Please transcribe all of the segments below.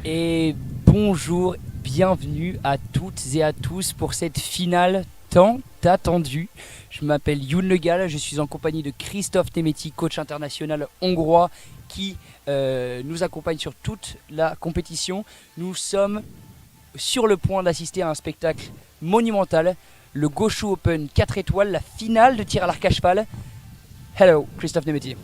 Et bonjour, bienvenue à toutes et à tous pour cette finale tant attendue. Je m'appelle Youn Le Gall, je suis en compagnie de Christophe Nemeti, coach international hongrois qui nous accompagne sur toute la compétition. Nous sommes sur le point d'assister à un spectacle monumental, le Gauchoux Open 4 étoiles, la finale de tir à l'arc à cheval. Hello, Christophe Nemeti.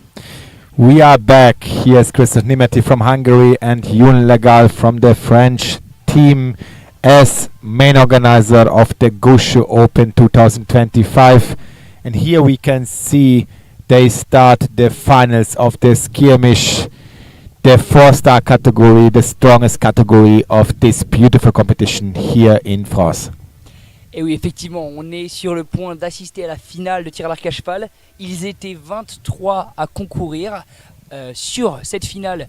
We are back. Here's Christoph Nemeti from Hungary and Youn Le Gall from the French team as main organizer of the Gauchoux Open 2025. And here we can see they start the finals of the Skirmish, the 4-star category, the strongest category of this beautiful competition here in France. Et oui, effectivement, on est sur le point d'assister à la finale de tir à l'arc à cheval. Ils étaient 23 à concourir. Sur cette finale,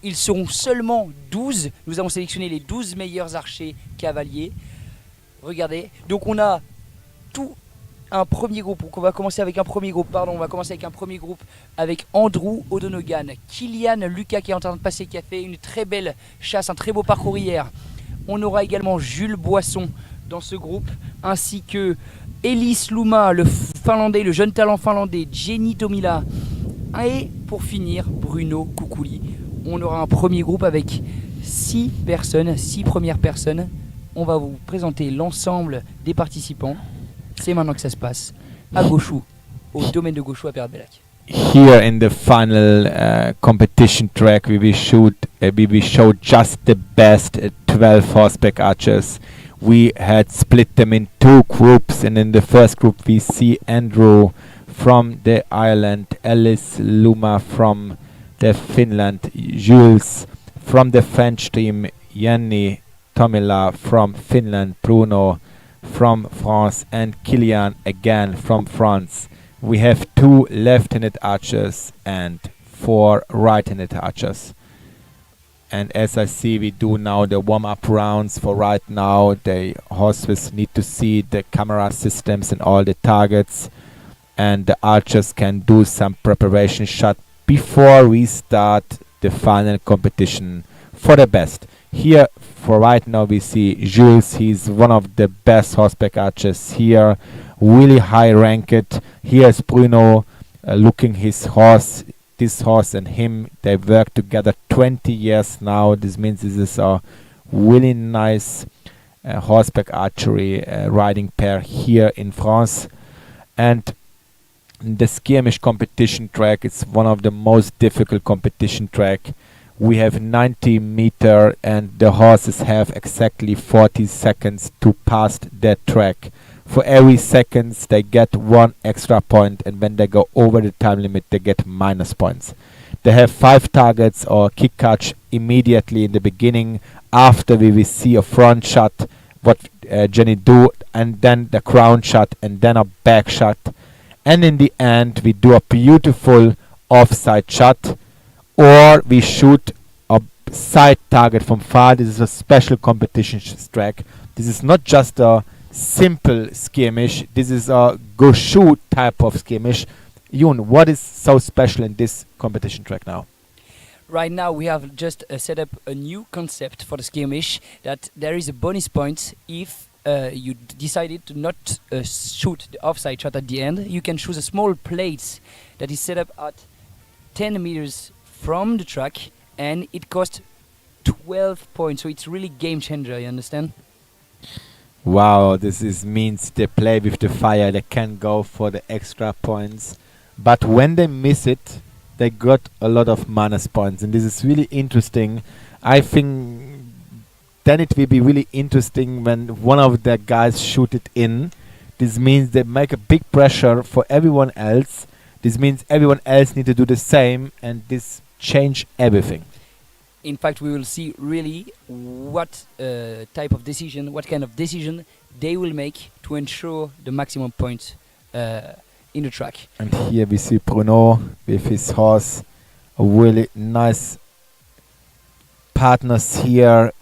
ils seront seulement 12. Nous avons sélectionné les 12 meilleurs archers cavaliers. Regardez, donc on a tout un premier groupe. Donc on va commencer avec un premier groupe, avec Andrew O'Donoghue, Kylian Lucas qui est en train de passer, qui a fait une très belle chasse, un très beau parcours hier. On aura également Jules Boisson dans ce groupe, ainsi que Elis Luma, le finlandais, le jeune talent finlandais, Jenny Tomila, et pour finir Bruno Koukouli. On aura un premier groupe avec 6 premières personnes. On va vous présenter l'ensemble des participants. C'est maintenant que ça se passe à Gauchoux, au domaine de Gauchoux à Père-de-Bellac. Here in the final competition track, we will show just the best 12 horseback archers. We had split them in 2 groups, and in the first group we see Andrew from the Ireland, Alice Luma from the Finland, Jules from the French team, Yanni Tomila from Finland, Bruno from France, and Kilian again from France. We have 2 left-handed archers and 4 right-handed archers. And as I see, we do now the warm-up rounds. For right now, the horses need to see the camera systems and all the targets, and the archers can do some preparation shot before we start the final competition for the best. Here, for right now, we see Jules. He's one of the best horseback archers here, really high ranked. Here's Bruno looking his horse. This horse and him, they work together 20 years now. This means this is a really nice horseback archery riding pair here in France. And the Skirmish competition track, it's one of the most difficult competition track. We have 90 meter and the horses have exactly 40 seconds to pass that track. For every seconds they get 1 extra point, and when they go over the time limit they get minus points. They have 5 targets or kick catch immediately in the beginning. After we will see a front shot, what Jenny do, and then the crown shot, and then a back shot. And in the end we do a beautiful offside shot, or we shoot a side target from far. This is a special competition track. This is not just a simple skirmish. This is a Gauchoux type of skirmish. Youn, what is so special in this competition track now? Right now we have just set up a new concept for the skirmish, that there is a bonus point if you decided to not shoot the offside shot at the end. You can choose a small plate that is set up at 10 meters from the track, and it costs 12 points, so it's really game changer, you understand? Wow, means they play with the fire. They can go for the extra points, but when they miss it, they got a lot of minus points, and this is really interesting. I think then it will be really interesting when one of the guys shoot it in. This means they make a big pressure for everyone else. This means everyone else need to do the same, and this change everything. In fact, we will see really what kind of decision they will make to ensure the maximum points in the track. And here we see Bruno with his horse, a really nice partners here,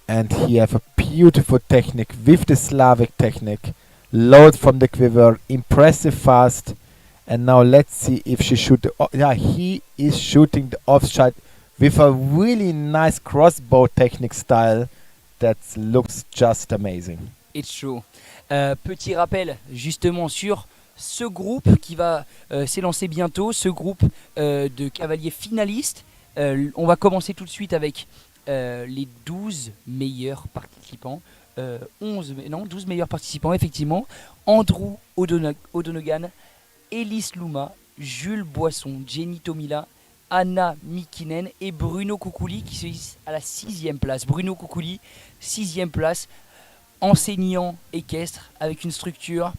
and he have a beautiful technique with the Slavic technique, load from the quiver, impressive fast. And now let's see if she shoot. He is shooting the offside with a really nice crossbow technique style that looks just amazing. It's true. Petit rappel justement sur ce groupe qui va s'élancer bientôt, ce groupe de cavaliers finalistes. On va commencer tout de suite avec les 12 meilleurs participants. 12 meilleurs participants effectivement. Andrew O'Donogan, Elise Louma, Jules Boisson, Jenny Tomila, Anna Mikinen et Bruno Koukouli qui se hisse à la 6e place. Bruno Koukouli, 6e place, enseignant équestre avec une structure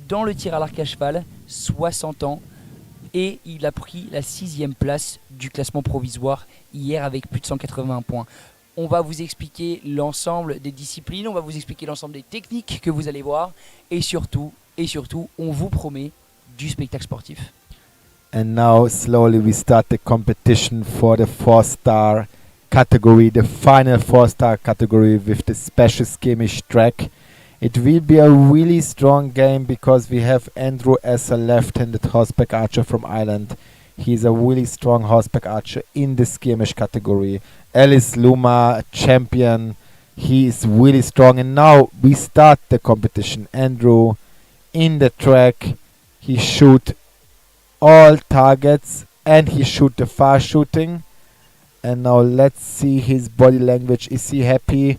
dans le tir à l'arc à cheval, 60 ans. Et il a pris la 6e place du classement provisoire hier avec plus de 181 points. On va vous expliquer l'ensemble des disciplines, on va vous expliquer l'ensemble des techniques que vous allez voir. Et surtout, on vous promet du spectacle sportif. And now slowly we start the competition for the 4-star category, the final 4-star category with the special skirmish track. It will be a really strong game because we have Andrew as a left-handed horseback archer from Ireland. He's a really strong horseback archer in the skirmish category. Alice Luma, champion, he is really strong. And now we start the competition. Andrew in the track, he shoot all targets and he shoot the far shooting. And now let's see his body language. Is he happy?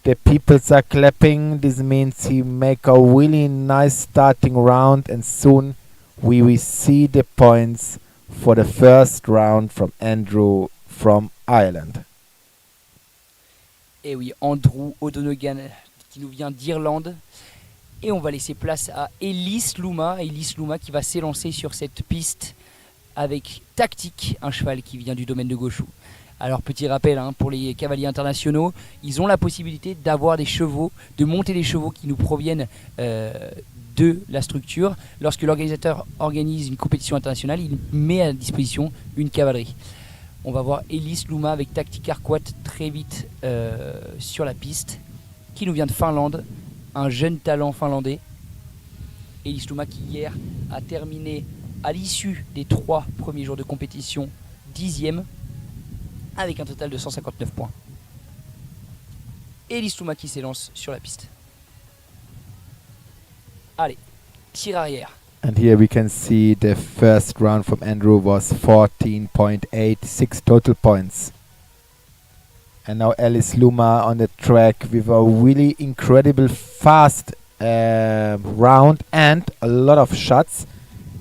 The peoples are clapping. This means he make a really nice starting round, and soon we will see the points for the first round from Andrew from Ireland. Et oui, Andrew O'Donogan qui nous vient d'Irlande. Et on va laisser place à Elise Louma. Elise Louma qui va s'élancer sur cette piste avec Tactique, un cheval qui vient du domaine de Gauchoux. Alors petit rappel pour les cavaliers internationaux, ils ont la possibilité d'avoir des chevaux, de monter des chevaux qui nous proviennent de la structure. Lorsque l'organisateur organise une compétition internationale, il met à disposition une cavalerie. On va voir Elise Louma avec Tactique Arquat très vite sur la piste, qui nous vient de Finlande, un jeune talent finlandais. Elise Louma qui hier a terminé à l'issue des 3 premiers jours de compétition 10e avec un total de 159 points. Elise Louma qui s'élance sur la piste. Allez, tir arrière. And here we can see the first round from Andrew was 14.86 total points. And now Alice Luma on the track with a really incredible fast round and a lot of shots.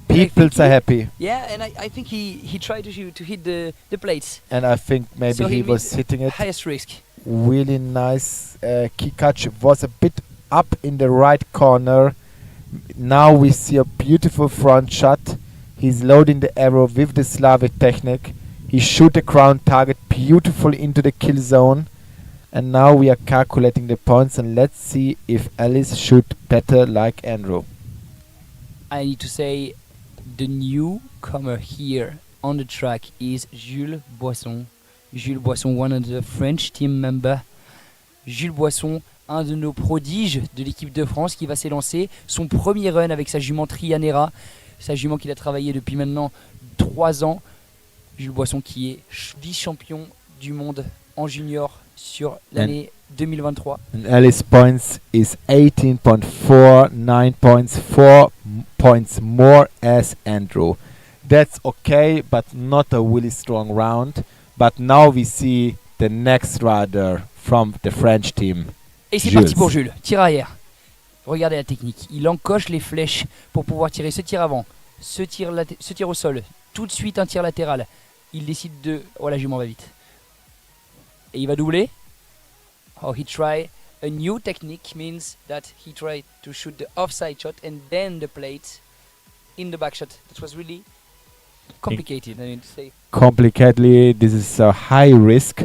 People are happy. Yeah, and I think he tried to hit the plates. And I think maybe So he was hitting it. Highest risk. Really nice. Kikac was a bit up in the right corner. Now we see a beautiful front shot. He's loading the arrow with the Slavic technique. He shoot the crown target beautifully into the kill zone. And now we are calculating the points, and let's see if Alice shoot better like Andrew. I need to say the newcomer here on the track is Jules Boisson. Jules Boisson, one of the French team member. Jules Boisson, un de nos prodiges de l'équipe de France qui va s'élancer. Son premier run avec sa jument Trianera, sa jument qu'il a travaillé depuis maintenant 3 ans. Jules Boisson qui est vice-champion du monde en junior sur l'année 2023. And Alice points is 18.4, 9 points, 4 points more as Andrew. That's okay, but not a really strong round. But now we see the next rider from the French team. Et c'est Jules. parti pour Jules, tir arrière. Regardez la technique, il encoche les flèches pour pouvoir tirer ce tir avant, ce tir au sol, tout de suite un tir latéral. Il décide de... Oh, la jument va vite. Et il va doubler. Oh, he tried a new technique, means that he tried to shoot the offside shot and then the plate in the back shot. That was really complicated, I mean to say. Complicatedly, this is a high risk,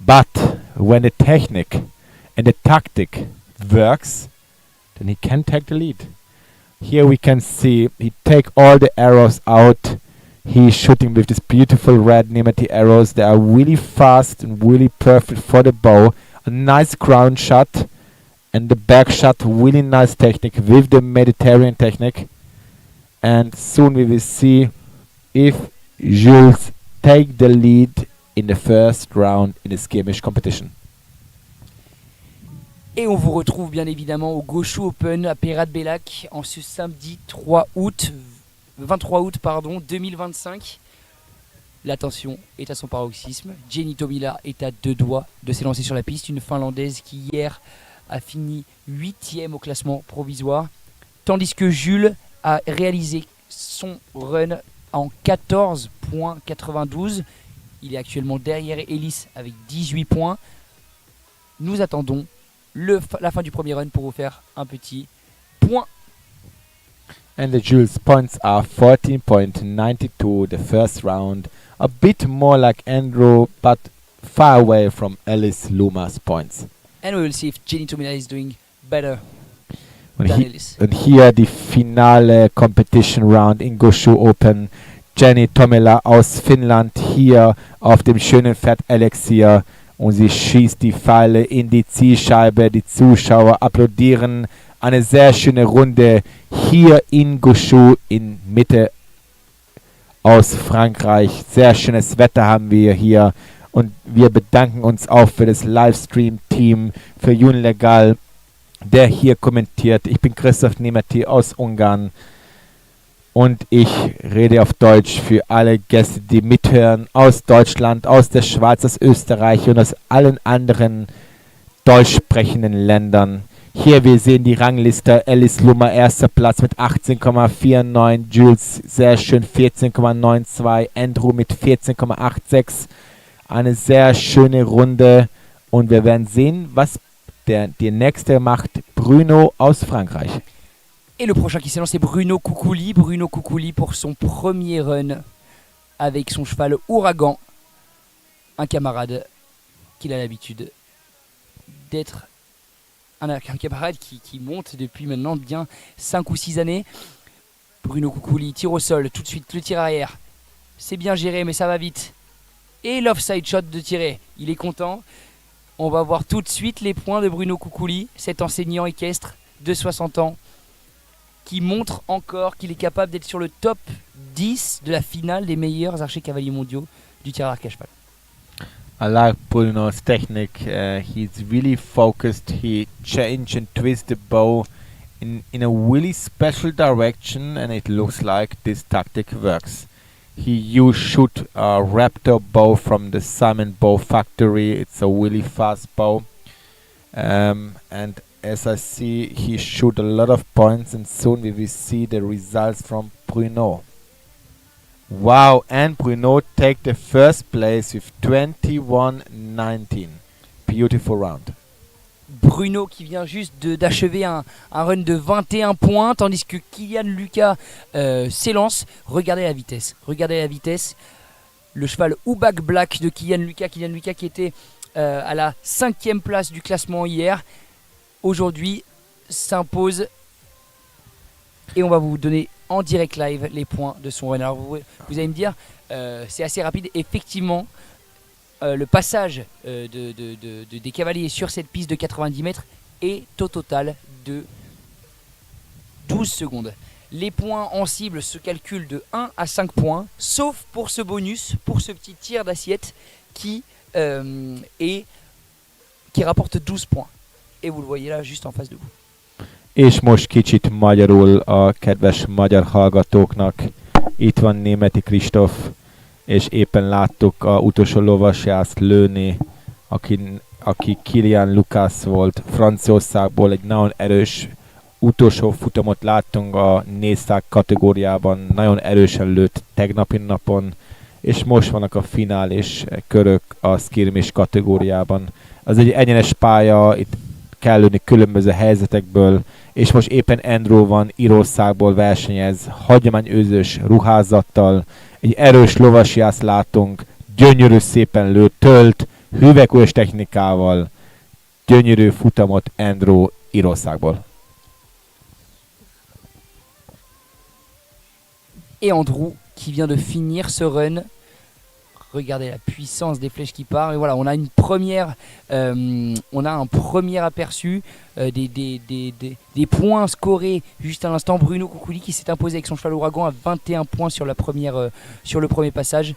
but when the technique and the tactic works, then he can take the lead. Here we can see he take all the arrows out. He's shooting with these beautiful red Nemati arrows. They are really fast and really perfect for the bow. A nice ground shot and the back shot, really nice technique with the Mediterranean technique. And soon we will see if Jules take the lead in the first round in the Skirmish competition. Et on vous retrouve bien évidemment au Gauchoux Open à Pérat-de-Bellac en ce samedi 23 août 2025. La tension est à son paroxysme. Jenny Tomila est à 2 doigts de s'élancer sur la piste. Une Finlandaise qui hier a fini 8e au classement provisoire. Tandis que Jules a réalisé son run en 14.92. Il est actuellement derrière Ellis avec 18 points. Nous attendons la fin du premier run pour vous faire un petit point. And the Jules points are 14.92 the first round. A bit more like Andrew, but far away from Alice Luma's points. And we will see if Jenny Tomila is doing better And, than Ellis. and here the finale competition round in Gauchoux Open. Jenny Tomila aus Finnland hier auf dem schönen Pferd Elixier und sie schießt die Pfeile in die Zielscheibe. Die Zuschauer applaudieren. Eine sehr schöne Runde hier in Gauchoux in Mitte aus Frankreich. Sehr schönes Wetter haben wir hier und wir bedanken uns auch für das Livestream-Team, für Jun Legal, der hier kommentiert. Ich bin Christoph Nemeti aus Ungarn und ich rede auf Deutsch für alle Gäste, die mithören aus Deutschland, aus der Schweiz, aus Österreich und aus allen anderen deutsch sprechenden Ländern. Hier, wir sehen die Rangliste. Alice Luma, erster Platz mit 18,49. Jules, sehr schön, 14,92. Andrew mit 14,86. Eine sehr schöne Runde. Und wir werden sehen, was die nächste macht. Bruno aus Frankreich. Et le prochain qui s'élance, c'est Bruno Coucouli. Bruno Coucouli pour son premier run avec son cheval Ouragan. Un camarade qu'il a l'habitude d'être un camarade qui monte depuis maintenant bien 5 ou 6 années. Bruno Coucouli tire au sol, tout de suite le tir arrière. C'est bien géré mais ça va vite. Et l'offside shot de tirer, il est content. On va voir tout de suite les points de Bruno Coucouli, cet enseignant équestre de 60 ans qui montre encore qu'il est capable d'être sur le top 10 de la finale des meilleurs archers cavaliers mondiaux du tir à l'arc à cheval. I like Bruno's technique. He's really focused. He change and twist the bow in a really special direction, and it looks like this tactic works. He shoot a Raptor bow from the Simon Bow Factory. It's a really fast bow, and as I see, he shoot a lot of points, and soon we will see the results from Bruno. Wow, and Bruno take the first place with 21-19. Beautiful round. Bruno qui vient juste d'achever un run de 21 points, tandis que Kylian Lucas s'élance. Regardez la vitesse. Le cheval Oubak Black de Kylian Lucas qui était à la 5e place du classement hier, aujourd'hui s'impose. Et on va vous donner en direct live les points de son run. Alors vous allez me dire, c'est assez rapide. Effectivement, le passage des cavaliers sur cette piste de 90 mètres est au total de 12 secondes. Les points en cible se calculent de 1 à 5 points, sauf pour ce bonus, pour ce petit tir d'assiette qui rapporte 12 points. Et vous le voyez là, juste en face de vous. És most kicsit magyarul a kedves magyar hallgatóknak. Itt van Németi Kristóf, és éppen láttuk a utolsó lovasjászt lőni, aki Kylian Lucas volt Franciaországból. Egy nagyon erős utolsó futamot láttunk a négyszák kategóriában, nagyon erősen lőtt tegnapi napon, és most vannak a finális körök a Skirmish kategóriában. Az egy egyenes pálya, itt kell lőni különböző helyzetekből, és most éppen Andrew van Írországból versenyez, hagyományőzős ruházattal, egy erős lovasjász látunk, gyönyörű szépen lő, tölt, hüvelykújas technikával, gyönyörű futamot Andrew Írországból. Et Andrew qui vient de finir ce run. Regardez la puissance des flèches qui part. Et voilà, on a un premier aperçu des points scorés juste à l'instant. Bruno Coucouli qui s'est imposé avec son cheval Ouragan à 21 points sur le premier passage.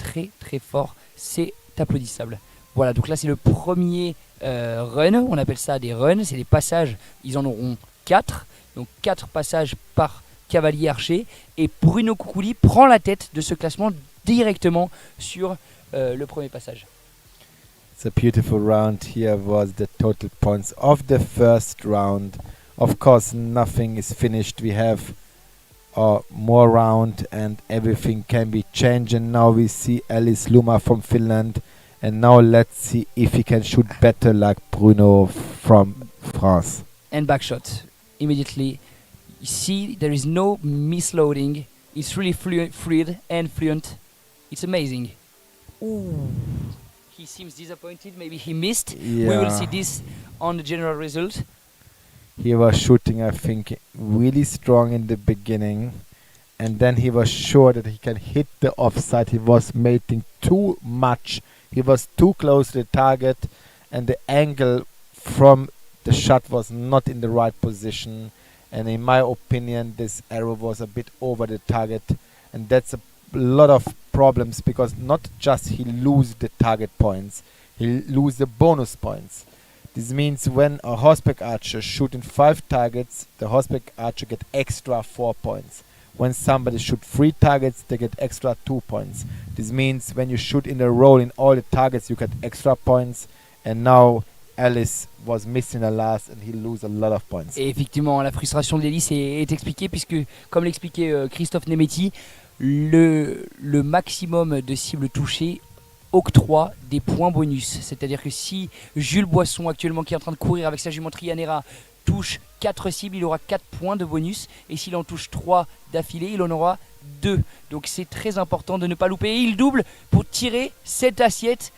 très très fort, c'est applaudissable. Voilà, donc là c'est le premier run, on appelle ça des runs, c'est des passages, ils en auront 4, donc 4 passages par cavalier archer, et Bruno Cuculli prend la tête de ce classement directement sur le premier passage. It's a beautiful round. Here was the total points of the first round. Of course, nothing is finished. We have more round and everything can be changed. And now we see Alice Luma from Finland. And now let's see if he can shoot better like Bruno from France. And back shot immediately. You see, there is no misloading. It's really fluid and fluent. It's amazing. Ooh. He seems disappointed. Maybe he missed. Yeah. We will see this on the general result. He was shooting, I think, really strong in the beginning. And then he was sure that he can hit the offside. He was mating too much. He was too close to the target. And the angle from the shot was not in the right position. And in my opinion, this arrow was a bit over the target. And that's a lot of problems, because not just he lose the target points, he lose the bonus points. This means when a horseback archer shooting 5 targets, the horseback archer get extra 4 points. When somebody shoot 3 targets, they get extra 2 points. This means when you shoot in a row in all the targets, you get extra points. And now Alice was missing a last and he lose a lot of points. Et effectivement, la frustration de l'hélice est expliquée, puisque, comme l'expliquait Christophe Nemetti, le maximum de cibles touchées octroie des points bonus. C'est-à-dire que si Jules Boisson, actuellement qui est en train de courir avec sa jumenterie Anera, touche 4 cibles, il aura 4 points de bonus. Et s'il en touche 3 d'affilée, il en aura 2. Donc c'est très important de ne pas louper. Et il double pour tirer cette assiette.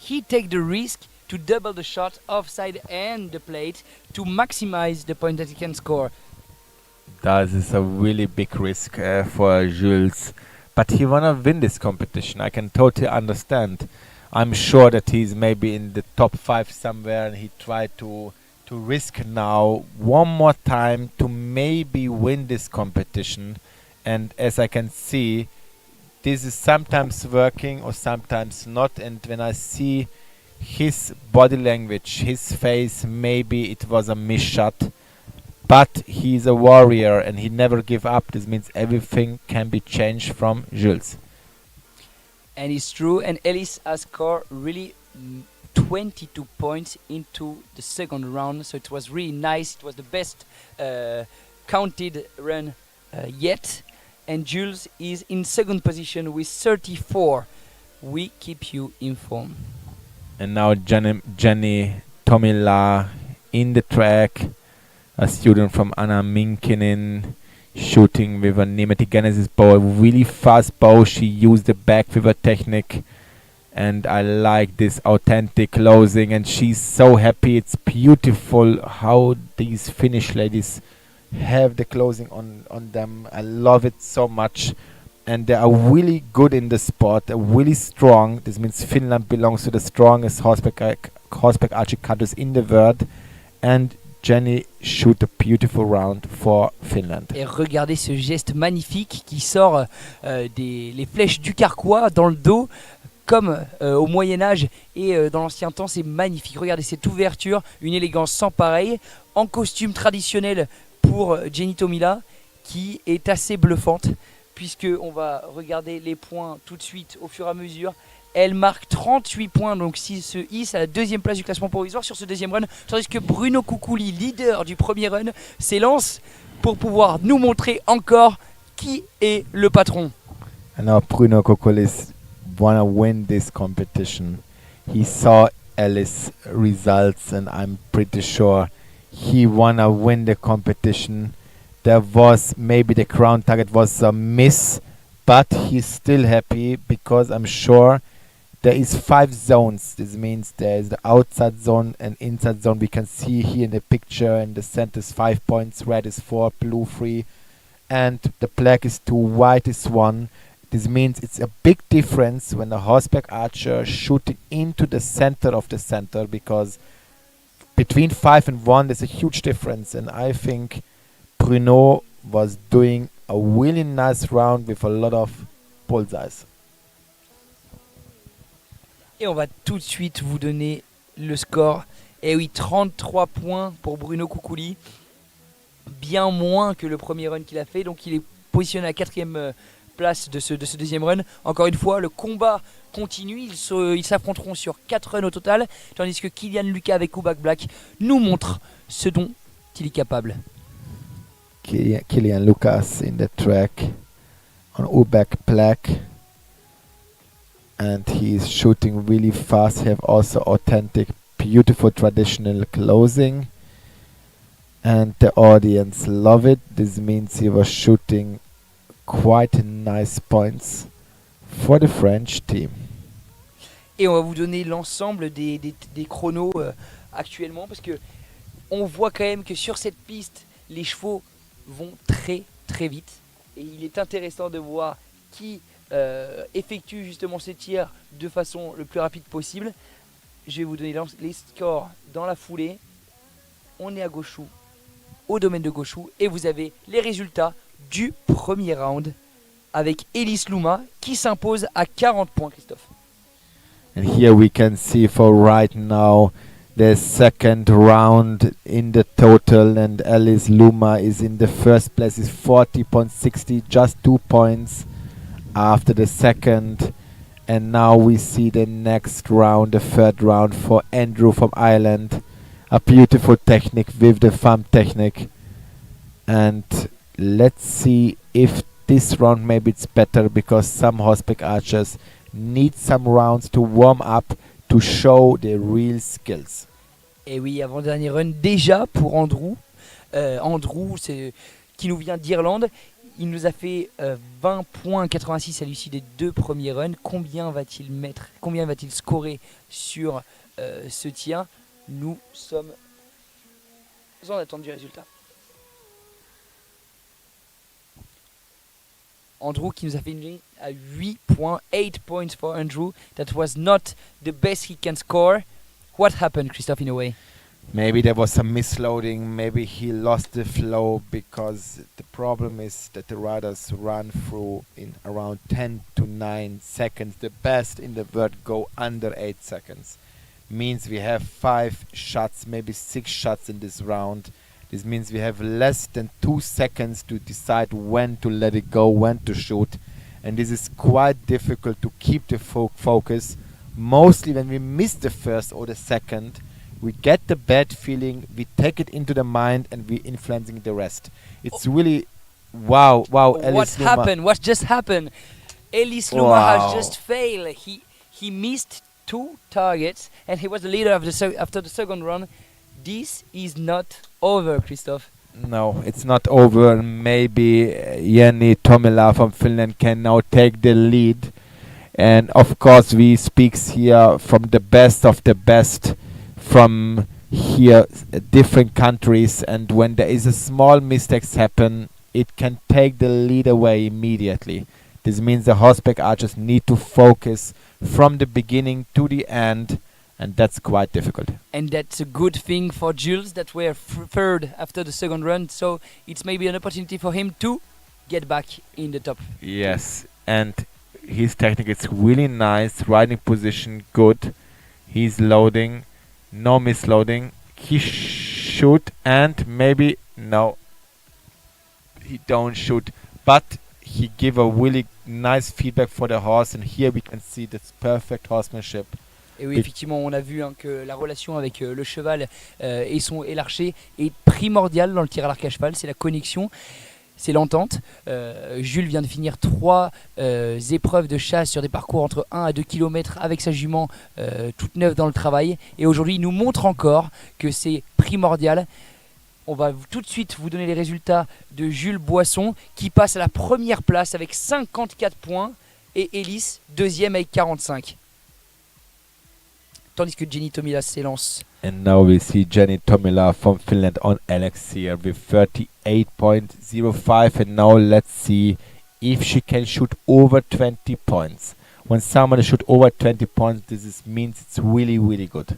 He take the risk to double the shot offside and the plate to maximize the point that he can score. That is a really big risk for Jules. But he wanna win this competition. I can totally understand. I'm sure that he's maybe in the top 5 somewhere, and he tried to risk now one more time to maybe win this competition. And as I can see, this is sometimes working or sometimes not. And when I see his body language, his face, maybe it was a miss shot. But he's a warrior and he never give up. This means everything can be changed from Jules. And it's true. And Ellis has scored really 22 points into the second round. So it was really nice. It was the best counted run yet. And Jules is in second position with 34. We keep you informed. And now Jenny Tomila in the track. A student from Anna Minkinen shooting with a Nemeti Genesis bow, a really fast bow. She used the back with a technique, and I like this authentic closing, and she's so happy. It's beautiful how these Finnish ladies have the closing on them. I love it so much, and they are really good in the sport. They're really strong. This means Finland belongs to the strongest horseback archery countries in the world, and Jenny shoot a beautiful round for Finland. Et regardez ce geste magnifique qui sort les flèches du carquois dans le dos, comme au Moyen-Âge et dans l'ancien temps. C'est magnifique. Regardez cette ouverture, une élégance sans pareil, en costume traditionnel pour Jenny Tomila, qui est assez bluffante, puisqu'on va regarder les points tout de suite au fur et à mesure. Elle marque 38 points, donc si se hisse à la deuxième place du classement provisoire sur ce deuxième run, tandis que Bruno Cuculli, leader du premier run, s'élance pour pouvoir nous montrer encore qui est le patron. And now Bruno Cuculli wanna win this competition. He saw Alice's results, and I'm pretty sure he wanna win the competition. There was maybe the crown target was a miss, but he's still happy because I'm sure there is 5 zones. This means there is the outside zone and inside zone. We can see here in the picture, in the center is 5 points, red is 4, blue 3, and the black is 2, white is 1. This means it's a big difference when a horseback archer shooting into the center of the center, because between 5 and 1 there's a huge difference. And I think Bruno was doing a really nice round with a lot of bullseyes. Et on va tout de suite vous donner le score. Et oui, 33 points pour Bruno Coucouli. Bien moins que le premier run qu'il a fait. Donc il est positionné à la 4ème place de ce deuxième run. Encore une fois, le combat continue. Ils s'affronteront sur 4 runs au total. Tandis que Kylian Lucas avec Kubak Black nous montre ce dont il est capable. Kylian Lucas in the track on Ubek Black. And he is shooting really fast. He have also authentic, beautiful traditional closing. And the audience love it. This means he was shooting quite nice points for the French team. Et on va vous donner l'ensemble des chronos actuellement, parce que on voit quand même que sur cette piste, les chevaux vont très très vite. Et il est intéressant de voir qui effectue justement ces tirs de façon le plus rapide possible. Je vais vous donner les scores dans la foulée. On est à Gauchoux, au domaine de Gauchoux, et vous avez les résultats du premier round avec Elise Louma qui s'impose à 40 points, Christophe. And here we can see for right now the second round in the total, and Alice Luma is in the first place, is 40.60, just 2 points after the second. And now we see the next round, the third round for Andrew from Ireland. A beautiful technique with the thumb technique. And let's see if this round maybe it's better, because some horseback archers need some rounds to warm up to show their real skills. Et oui, avant-dernier run déjà pour Andrew. Andrew, qui nous vient d'Irlande. Il nous a fait 20.86 à l'issue des 2 premiers runs. Combien va-t-il scorer sur ce tir? Nous sommes en attente du résultat. Andrew qui nous a fait une ligne à 8 points, 8 points for Andrew. That was not the best he can score. What happened, Christophe, in a way? Maybe there was some misloading, maybe he lost the flow, because the problem is that the riders run through in around 10 to 9 seconds. The best in the world go under 8 seconds. Means we have 5 shots, maybe 6 shots in this round. This means we have less than 2 seconds to decide when to let it go, when to shoot. And this is quite difficult to keep the focus. Mostly when we miss the first or the second, we get the bad feeling, we take it into the mind, and we influencing the rest. It's really wow. What happened? What just happened? Elise Luma has just failed. He missed 2 targets, and he was the leader of after the second run. This is not over, Christophe. No, it's not over. Maybe Jenny Tomila from Finland can now take the lead. And of course we speaks here from the best of the best from here, different countries, and when there is a small mistakes happen, it can take the lead away immediately. This means the horseback archers need to focus from the beginning to the end, and that's quite difficult. And that's a good thing for Jules that we're third after the second run, so it's maybe an opportunity for him to get back in the top. Yes, and his technique is really nice, riding position good, he's loading, no misloading, he shoot, and maybe no, he don't shoot, but he give a really nice feedback for the horse, and here we can see this perfect horsemanship. Et oui, effectivement, on a vu que la relation avec le cheval et l'archer est primordiale dans le tir à l'arc à cheval. C'est la connexion, c'est l'entente. Jules vient de finir 3 épreuves de chasse sur des parcours entre 1 à 2 km avec sa jument toute neuve dans le travail. Et aujourd'hui, il nous montre encore que c'est primordial. On va tout de suite vous donner les résultats de Jules Boisson qui passe à la première place avec 54 points et Elise deuxième avec 45. Tandis que Jenny Tomila s'élance. And now we see Jenny Tomila from Finland on Alex here with 38.05, and now let's see if she can shoot over 20 points. When somebody shoot over 20 points, means it's really, really good.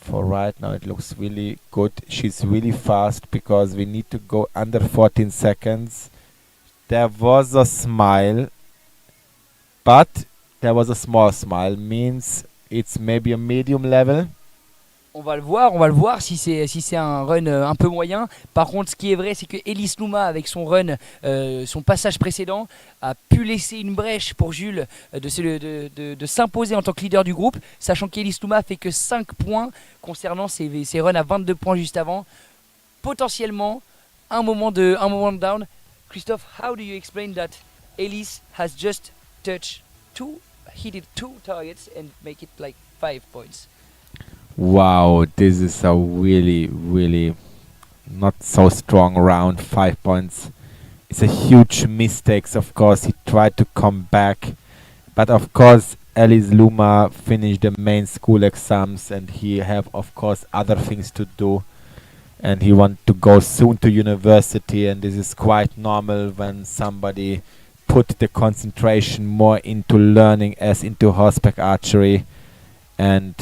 For right now it looks really good. She's really fast because we need to go under 14 seconds. There was a smile, but There was a small smile. Means it's maybe a medium level. On va le voir si c'est un run un peu moyen. Par contre, ce qui est vrai, c'est que Ellis Luma, avec son run, son passage précédent, a pu laisser une brèche pour Jules de s'imposer en tant que leader du groupe, sachant qu'Ellis Luma a fait que 5 points concernant ses runs à 22 points juste avant. Potentiellement, un moment de down. Christophe, how do you explain that Ellis has just touched he did 2 targets and make it like 5 points? Wow, this is a really, really not so strong round. 5 points. It's a huge mistake. Of course, he tried to come back, but of course, Alice Luma finished the main school exams, and he have, of course, other things to do, and he want to go soon to university. And this is quite normal when somebody put the concentration more into learning as into horseback archery, and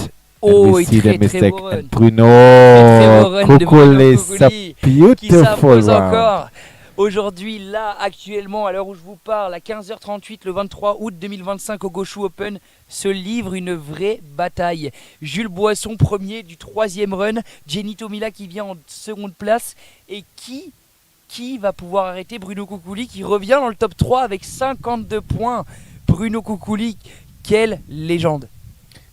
we see the mistake. And Bruno Kukuli is a beautiful round. Aujourd'hui, là, actuellement, à l'heure où je vous parle, à 15h38, le 23 août 2025 au Gauchoux Open, se livre une vraie bataille. Jules Boisson, premier du 3e run. Jenny Tomila qui vient en seconde place. Et qui va pouvoir arrêter Bruno Kukuli qui revient dans le top 3 avec 52 points. Bruno Kukuli, quelle légende.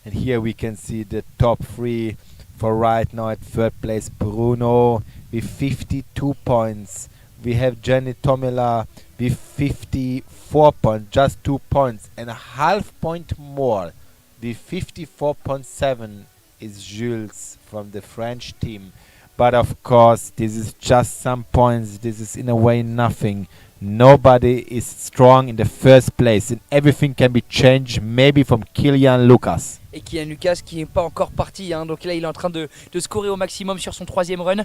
And here we can see the top 3 for right now. At third place, Bruno with 52 points. We have Jenny Tomila with 54 points, just 2 points, and a half point more. With 54.7 is Jules from the French team. But of course, this is just some points. This is in a way nothing. Nobody is strong in the first place, and everything can be changed, maybe from Kylian Lucas. Et Kylian Lucas qui n'est pas encore parti, hein. Donc là il est en train de scorer au maximum sur son 3e run.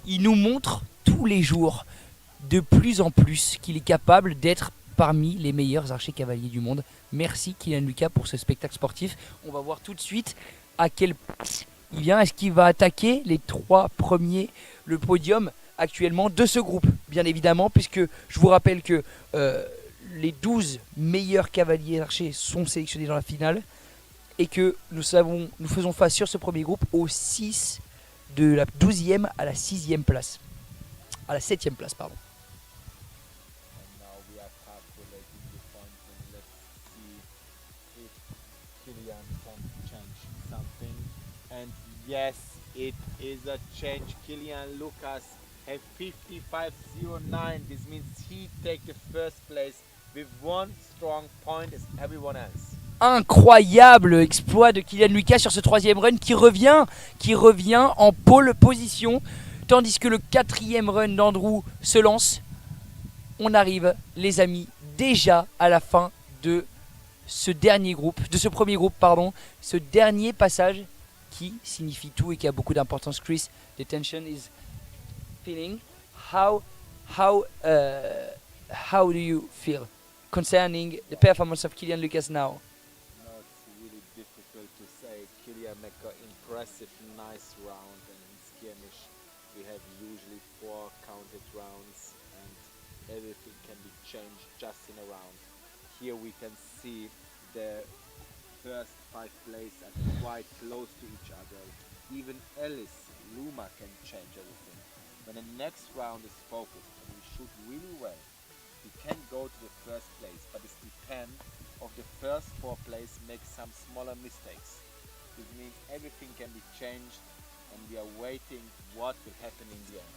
Il nous montre tous les jours de plus en plus qu'il est capable d'être parmi les meilleurs archers cavaliers du monde. Merci Kylian Lucas pour ce spectacle sportif. On va voir tout de suite à quelle place il vient. Est-ce qu'il va attaquer les 3 premiers, le podium actuellement de ce groupe, bien évidemment, puisque je vous rappelle que les 12 meilleurs cavaliers archers sont sélectionnés dans la finale et que nous faisons face sur ce premier groupe aux 6 de la 12e à la 6e place. À la 7e place, pardon. Yes, it is a change. Kylian Lucas have 55.09. This means he take the first place with 1 strong point as everyone else. Incroyable exploit de Kylian Lucas sur ce 3e run qui revient en pole position, tandis que le 4e run d'Andrew se lance. On arrive, les amis, déjà à la fin de ce premier groupe, ce dernier passage qui signifie tout et qui a beaucoup d'importance. Chris, the tension is feeling. How do you feel concerning the performance of Kylian Lucas now? No, it's really difficult to say. Kylian make an impressive, nice round, and in Skirmish we have usually 4 counted rounds, and everything can be changed just in a round. Here we can see the first 5 places are quite close to each other. Even Alice Luma can change everything. When the next round is focused and we shoot really well, we can go to the first place, but it depends of the first 4 places make some smaller mistakes. This means everything can be changed, and we are waiting what will happen in the end.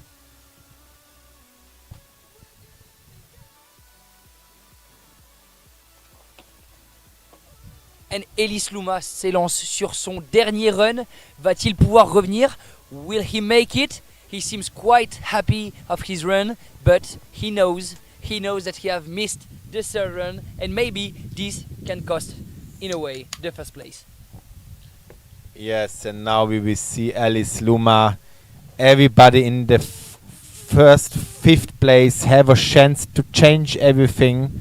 And Ellis Luma s'élance sur son dernier run. Va-t-il pouvoir revenir? Will he make it? He seems quite happy of his run, but he knows that he have missed the 3rd run, and maybe this can cost, in a way, the 1st place. Yes, and now we will see Alice Luma. Everybody in the first 5th place have a chance to change everything,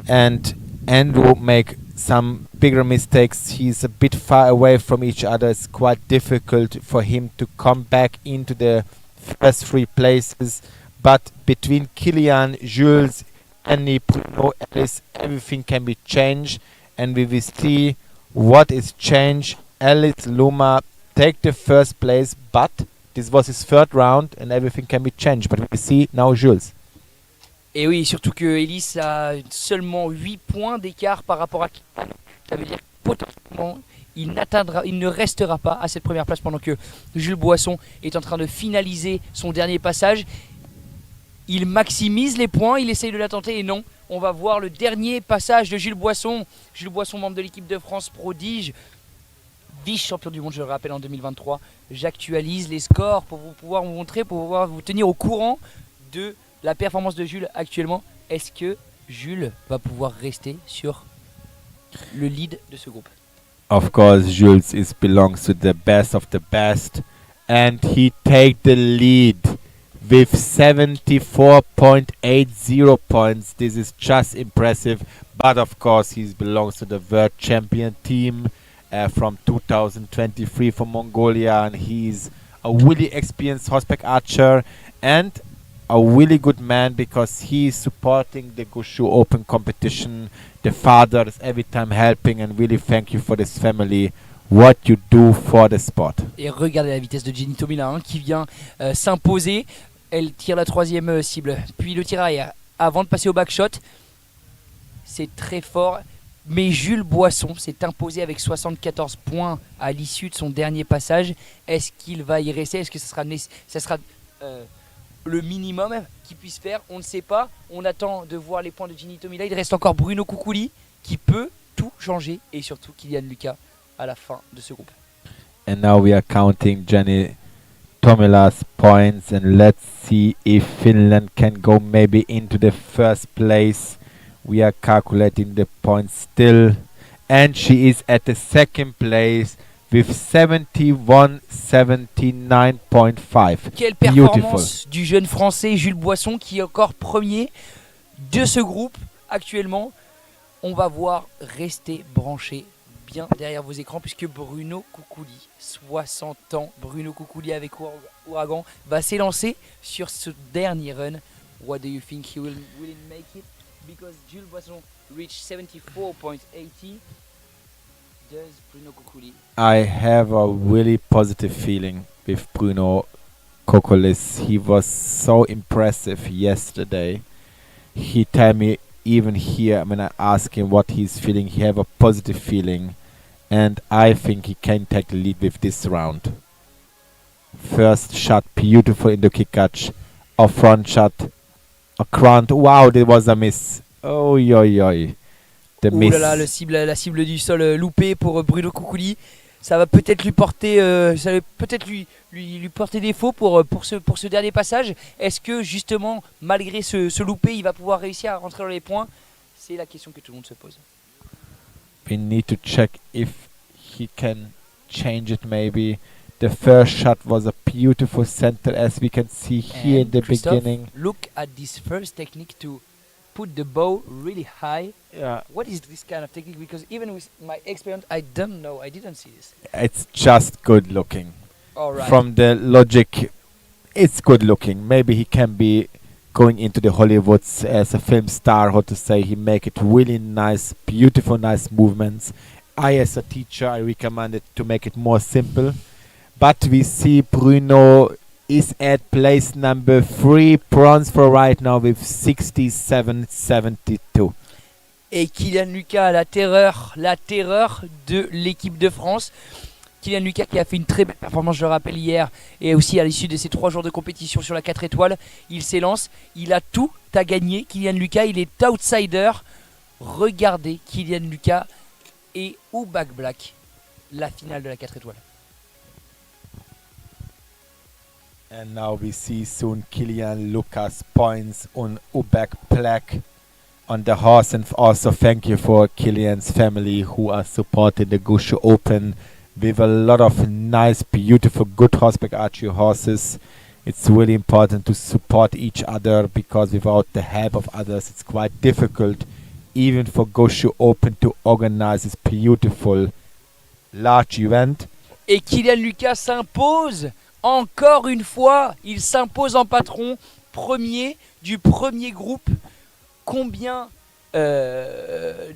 and Andrew make some bigger mistakes. He's a bit far away from each other. It's quite difficult for him to come back into the first 3 places. But between Kylian, Jules, Annie, Bruno, Alice, everything can be changed. and we will see what is changed. Alice Luma take the first place, but this was his third round and everything can be changed. But we see now Jules. Et oui, surtout que Ellis a seulement 8 points d'écart par rapport à Kylian. Ça veut dire que potentiellement il ne restera pas à cette première place pendant que Jules Boisson est en train de finaliser son dernier passage. Il maximise les points, il essaye de la tenter et non. On va voir le dernier passage de Jules Boisson. Jules Boisson, membre de l'équipe de France prodige, vice-champion du monde, je le rappelle, en 2023. J'actualise les scores pour pouvoir vous montrer, pour pouvoir vous tenir au courant de la performance de Jules actuellement. Est-ce que Jules va pouvoir rester sur le lead de ce groupe? Of course, Jules belongs to the best of the best, and he take the lead with 74.80 points. This is just impressive, but of course he belongs to the world champion team from 2023 from Mongolia, and he's a really experienced horseback archer and a really good man because he's supporting the Gauchoux Open competition. The father is every time helping, and really thank you for this family, what you do for the sport. Et regardez la vitesse de Jenny Tomila qui vient s'imposer. Elle tire la troisième cible, puis le tir arrière avant de passer au backshot. C'est très fort. Mais Jules Boisson s'est imposé avec 74 points à l'issue de son dernier passage. Est-ce qu'il va y rester? Est-ce que ça sera le minimum qu'il puisse faire? On ne sait pas. On attend de voir les points de Jenny Tomila. Il reste encore Bruno Coucouli qui peut tout changer. Et surtout Kylian Lucas à la fin de ce groupe. And now we are counting Jenny Tomila's points, and let's see if Finland can go maybe into the first place. We are calculating the points still, and she is at the second place with 71.79.5. Quelle performance du jeune français Jules Boisson qui est encore premier de ce groupe actuellement. On va voir, rester branché bien derrière vos écrans puisque Bruno Coucouli, 60 ans, Bruno Coucouli avec Ouragan va s'élancer sur ce dernier run. What do you think he will make it? Because Jules Boisson reached 74.80. Does Bruno Coucouli? I have a really positive feeling with Bruno Kokolis. He was so impressive yesterday. He told me even here when I asked him what he's feeling, he have a positive feeling, and I think he can take the lead with this round. First shot, beautiful in the kick catch. A front shot, a crunch. Wow, there was a miss. Oh, yo. The miss. Là là, la cible du sol loupée pour Bruno Coucouli. Ça va peut-être lui porter, lui porter défaut pour ce dernier passage. Est-ce que justement, malgré ce loupé, il va pouvoir réussir à rentrer dans les points? C'est la question que tout le monde se pose. We need to check if he can change it maybe. The first shot was a beautiful center, as we can see here in the beginning. Look at this first technique to put the bow really high. Yeah. What is this kind of technique? Because even with my experience, I don't know. I didn't see this. It's just good looking. All right. From the logic, it's good looking. Maybe he can be going into the Hollywoods as a film star, how to say. He make it really nice, beautiful, nice movements. I, as a teacher, I recommend it to make it more simple. But we see Bruno is at place number 3, bronze for right now with 67.72. Et Kylian Lucas, la terreur de l'équipe de France. Kylian Lucas qui a fait une très belle performance, je le rappelle, hier. Et aussi à l'issue de ces 3 jours de compétition sur la 4 étoiles, il s'élance. Il a tout à gagner. Kylian Lucas, il est outsider. Regardez Kylian Lucas et Oubak Black, la finale de la 4 étoiles. And now we see soon Kylian Lucas points on Ubek Black on the horse, and also thank you for Kylian's family who are supporting the Gauchoux Open with a lot of nice, beautiful, good horseback archery horses. It's really important to support each other because without the help of others it's quite difficult even for Gauchoux Open to organize this beautiful large event. Et Kylian Lucas s'impose encore une fois, il s'impose en patron, premier du premier groupe. Combien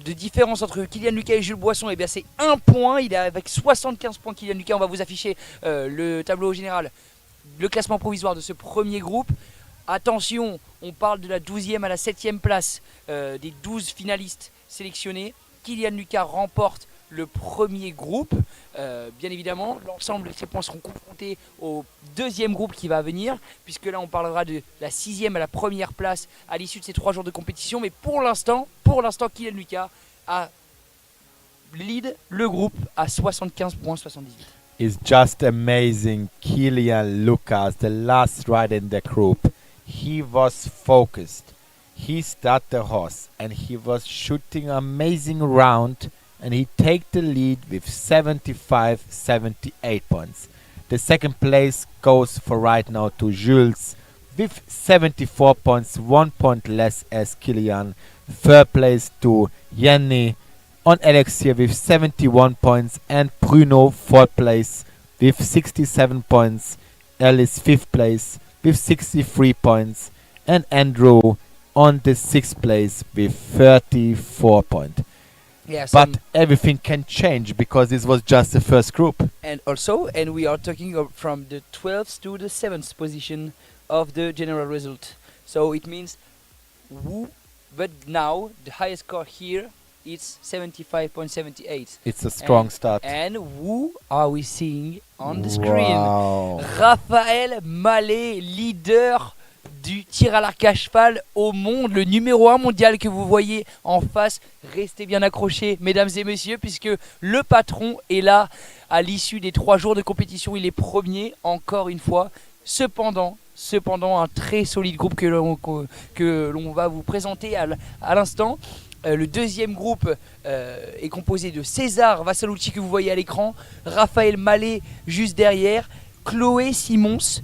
de différence entre Kylian Lucas et Jules Boisson, et bien c'est 1 point. Il est avec 75 points Kylian Lucas. On va vous afficher le tableau général, le classement provisoire de ce premier groupe. Attention, on parle de la 12e à la 7e place des 12 finalistes sélectionnés. Kylian Lucas remporte le premier groupe. Bien évidemment, l'ensemble de ces points seront confrontés au deuxième groupe qui va venir, puisque là on parlera de la 6e à la première place à l'issue de ces 3 jours de compétition. Mais pour l'instant, Kylian Lucas a lead le groupe à 75 points 78. It's just amazing. Kylian Lucas, the last rider in the group, he was focused. He started the horse and he was shooting amazing round, and he take the lead with 75-78 points. The second place goes for right now to Jules with 74 points, 1 point less as Kylian. Third place to Yanni on Elixir with 71 points, and Bruno fourth place with 67 points. Alice fifth place with 63 points, and Andrew on the 6th place with 34 points. Yeah, but everything can change because this was just the first group. And we are talking from the 12th to the 7th position of the general result. So it means but now the highest score here is 75.78. It's a strong start. And who are we seeing on the Wow. screen? Raphaël Mallet, leader du tir à l'arc à cheval au monde, le numéro 1 mondial que vous voyez en face. Restez bien accrochés, mesdames et messieurs, puisque le patron est là à l'issue des 3 jours de compétition. Il est premier, encore une fois. Cependant, un très solide groupe que l'on va vous présenter à l'instant. Le deuxième groupe est composé de César Vassalucci que vous voyez à l'écran, Raphaël Mallet juste derrière, Chloé Simons,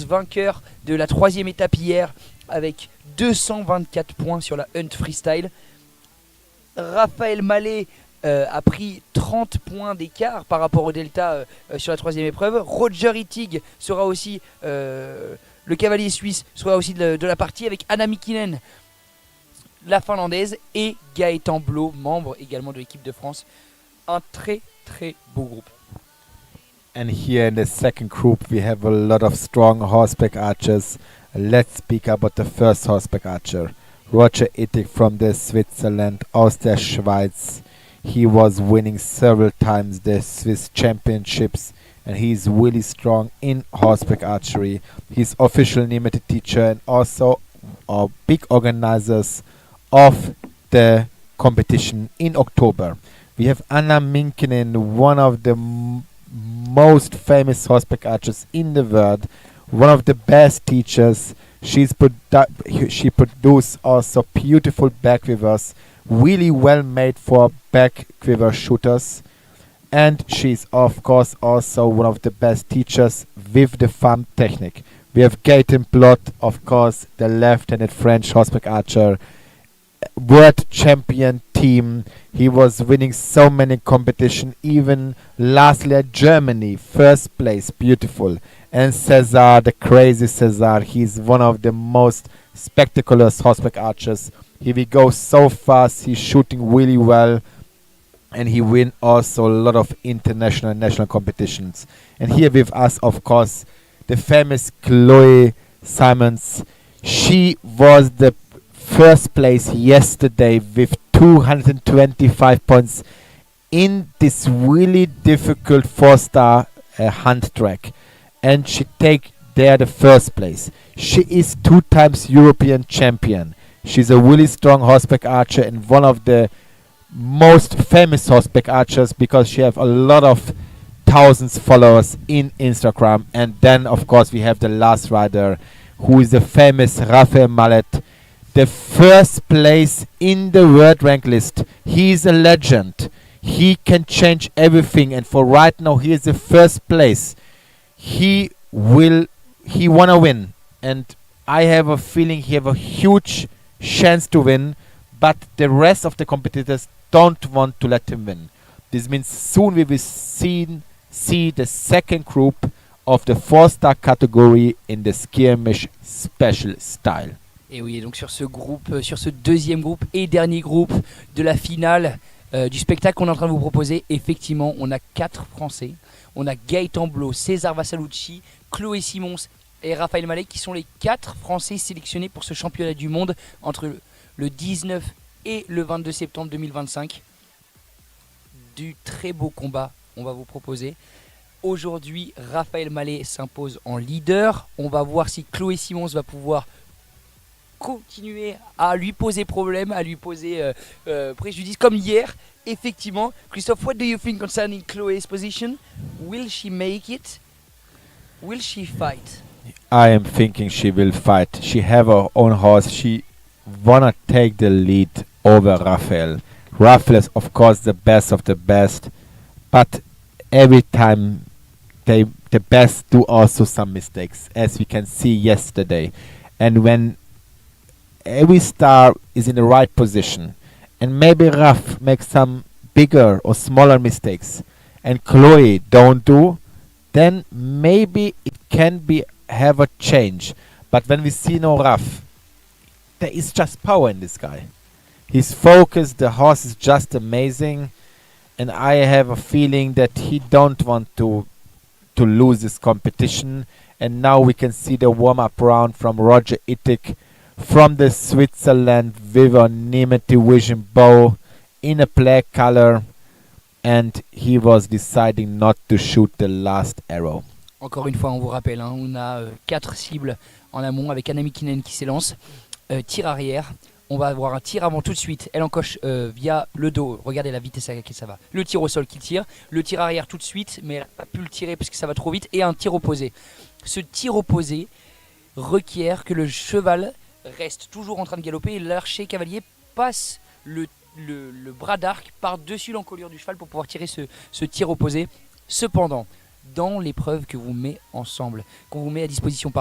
vainqueur de la 3e étape hier avec 224 points sur la Hunt Freestyle. Raphaël Mallet a pris 30 points d'écart par rapport au Delta sur la 3e épreuve. Roger Hittig sera aussi, le cavalier suisse, sera aussi de la partie avec Anna Mikinen, la finlandaise, et Gaëtan Blot, membre également de l'équipe de France. Un très très beau groupe. And here in the second group we have a lot of strong horseback archers. Let's speak about the first horseback archer, Roger Ittig from the Switzerland, aus der Schweiz. He was winning several times the Swiss championships, and he's really strong in horseback archery. He's official limited teacher and also a big organizers of the competition in October. We have Anna Minkinen, one of the most famous horseback archers in the world, one of the best teachers. She produced also beautiful back quivers, really well made for back quiver shooters, and she's of course also one of the best teachers with the thumb technique. We have Gaëtan Blot, of course, the left-handed French horseback archer, world champion team. He was winning so many competition, even lastly at Germany, first place, beautiful. And Cesar, the crazy Cesar, he's one of the most spectacular horseback archers. He will go so fast, he's shooting really well, and he win also a lot of international and national competitions. And here with us, of course, the famous Chloe Simons. She was the first place yesterday with 225 points in this really difficult 4-star hunt track, and she take there the first place. She is 2 times European champion. She's a really strong horseback archer and one of the most famous horseback archers because she have a lot of thousands followers in Instagram. And then of course we have the last rider, who is the famous Raphaël Mallet, the first place in the world rank list. He is a legend. He can change everything, and for right now he is the first place. He wanna win, and I have a feeling he have a huge chance to win, but the rest of the competitors don't want to let him win. This means soon we will see the second group of the 4-star category in the Skirmish special style. Et oui, donc sur ce groupe, sur ce deuxième groupe et dernier groupe de la finale du spectacle qu'on est en train de vous proposer, effectivement, on a 4 Français. On a Gaëtan Blot, César Vassalucci, Chloé Simons et Raphaël Mallet qui sont les 4 Français sélectionnés pour ce championnat du monde entre le 19 et le 22 septembre 2025. Du très beau combat, on va vous proposer. Aujourd'hui, Raphaël Mallet s'impose en leader. On va voir si Chloé Simons va pouvoir continuer à lui poser problème, à lui poser préjudice comme hier. Effectivement, Christophe, what do you think concerning Chloé's position? Will she make it? Will she fight? I am thinking she will fight. She have her own horse. She wanna take the lead over Rafael. Rafael is of course the best of the best, but every time the best do also some mistakes, as we can see yesterday. And when every star is in the right position, and maybe Raf makes some bigger or smaller mistakes, and Chloe don't do, then maybe it can be have a change. But when we see no Raf, there is just power in this guy. He's focused, the horse is just amazing, and I have a feeling that he don't want to lose this competition. And now we can see the warm-up round from Roger Ittig from the Switzerland with a Nemeti Vision bow in a black color, and he was deciding not to shoot the last arrow. Encore une fois, on vous rappelle, hein, on a 4 cibles en amont avec Anna Mikinen qui s'élance. Tir arrière, on va avoir un tir avant tout de suite. Elle encoche via le dos, regardez la vitesse à laquelle ça va. Le tir au sol qui tire, le tir arrière tout de suite, mais elle n'a pas pu le tirer parce que ça va trop vite, et un tir opposé. Ce tir opposé requiert que le cheval reste toujours en train de galoper et l'archer cavalier passe le bras d'arc par-dessus l'encolure du cheval pour pouvoir tirer ce tir opposé. Cependant, dans l'épreuve que vous met ensemble, qu'on vous met à disposition,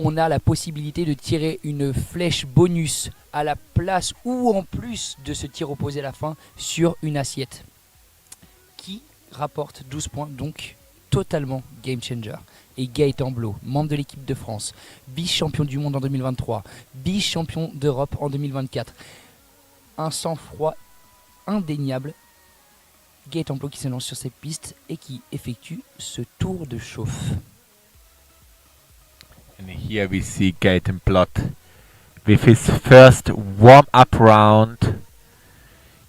on a la possibilité de tirer une flèche bonus à la place ou en plus de ce tir opposé à la fin sur une assiette qui rapporte 12 points, donc totalement game changer. Et Gaëtan Blot, membre de l'équipe de France, vice-champion du monde en 2023, vice-champion d'Europe en 2024. Un sang-froid indéniable. Gaëtan Blot qui se lance sur cette piste et qui effectue ce tour de chauffe. And here we see Gaëtan Blot with his first warm-up round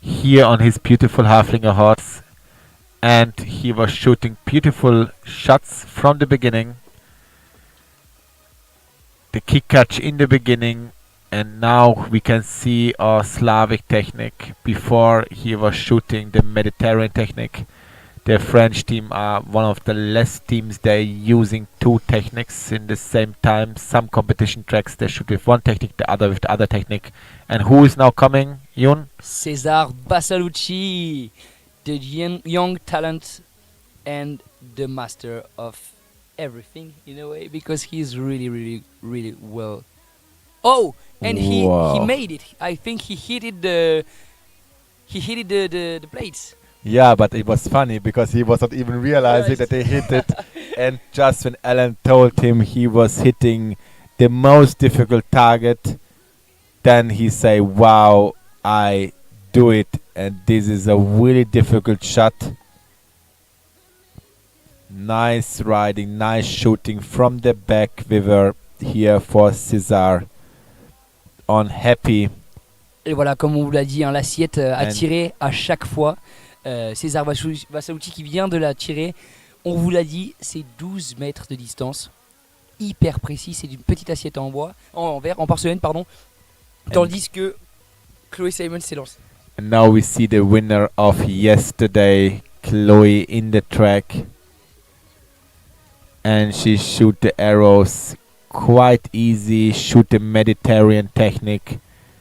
here on his beautiful Haflinger horse. And he was shooting beautiful shots from the beginning. The kick catch in the beginning, and now we can see a Slavic technique. Before he was shooting the Mediterranean technique. The French team are one of the less teams. They're using 2 techniques in the same time. Some competition tracks they shoot with one technique, the other with the other technique. And who is now coming, Yun? César Vassalucci, the young talent and the master of everything in a way, because he's really well. Oh, and he made it. I think he hit the plates. Yeah, but it was funny because he was not even realizing that they hit it. And just when Alan told him he was hitting the most difficult target, then he say, "Wow, I do it, and this is a really difficult shot." Nice riding, nice shooting from the back river here for César on happy. Et voilà, comme on vous l'a dit, hein, l'assiette a tiré à chaque fois. César Vassalucci qui vient de la tirer. On vous l'a dit, c'est 12 mètres de distance. Hyper précis, c'est d'une petite assiette en bois, en verre, en porcelaine, pardon. Tandis que Chloé Simons s'est lancée. And now we see the winner of yesterday, Chloe, in the track. And she shoot the arrows quite easy, shoot the Mediterranean technique.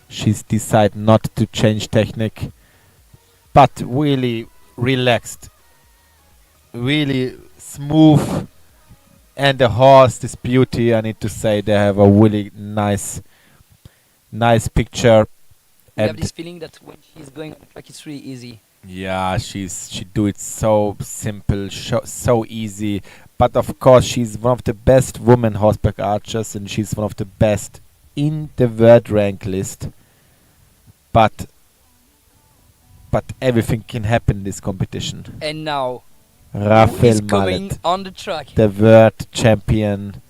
She's decided not to change technique, but really relaxed, really smooth. And the horse, this beauty, I need to say, they have a really nice picture. I have this feeling that when she's going on the track, it's really easy. Yeah, she do it so simple, so easy. But of course, she's one of the best women horseback archers, and she's one of the best in the world rank list, but everything can happen in this competition. And now, who Rafael is coming Mallet, on the track the world champion,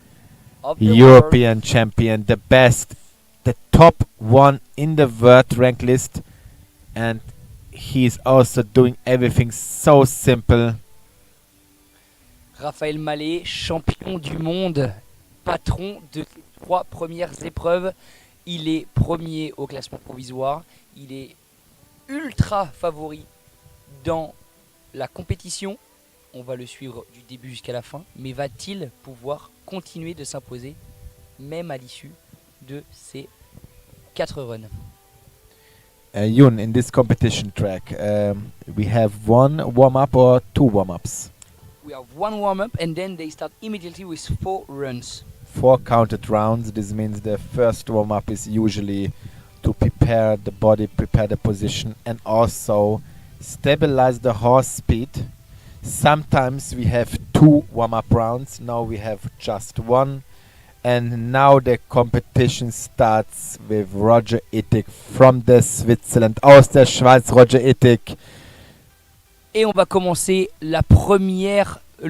of the European champion, the best, the top one in the world rank list, and he's also doing everything so simple. Raphaël Mallet, champion du monde, patron de ces 3 premières épreuves. Il est premier au classement provisoire. Il est ultra favori dans la compétition. On va le suivre du début jusqu'à la fin. Mais va-t-il pouvoir continuer de s'imposer même à l'issue de ces 4 runs? Yoon, in this competition track, we have one warm-up or 2 warm-ups? We have 1 warm-up and then they start immediately with 4 runs. 4 counted rounds. This means the first warm-up is usually to prepare the body, prepare the position, and also stabilize the horse speed. Sometimes we have 2 warm-up rounds. Now we have just 1. And now the competition starts with Roger Ittig from the Switzerland. Aus der Schweiz, Roger Ittig. Et on va commencer le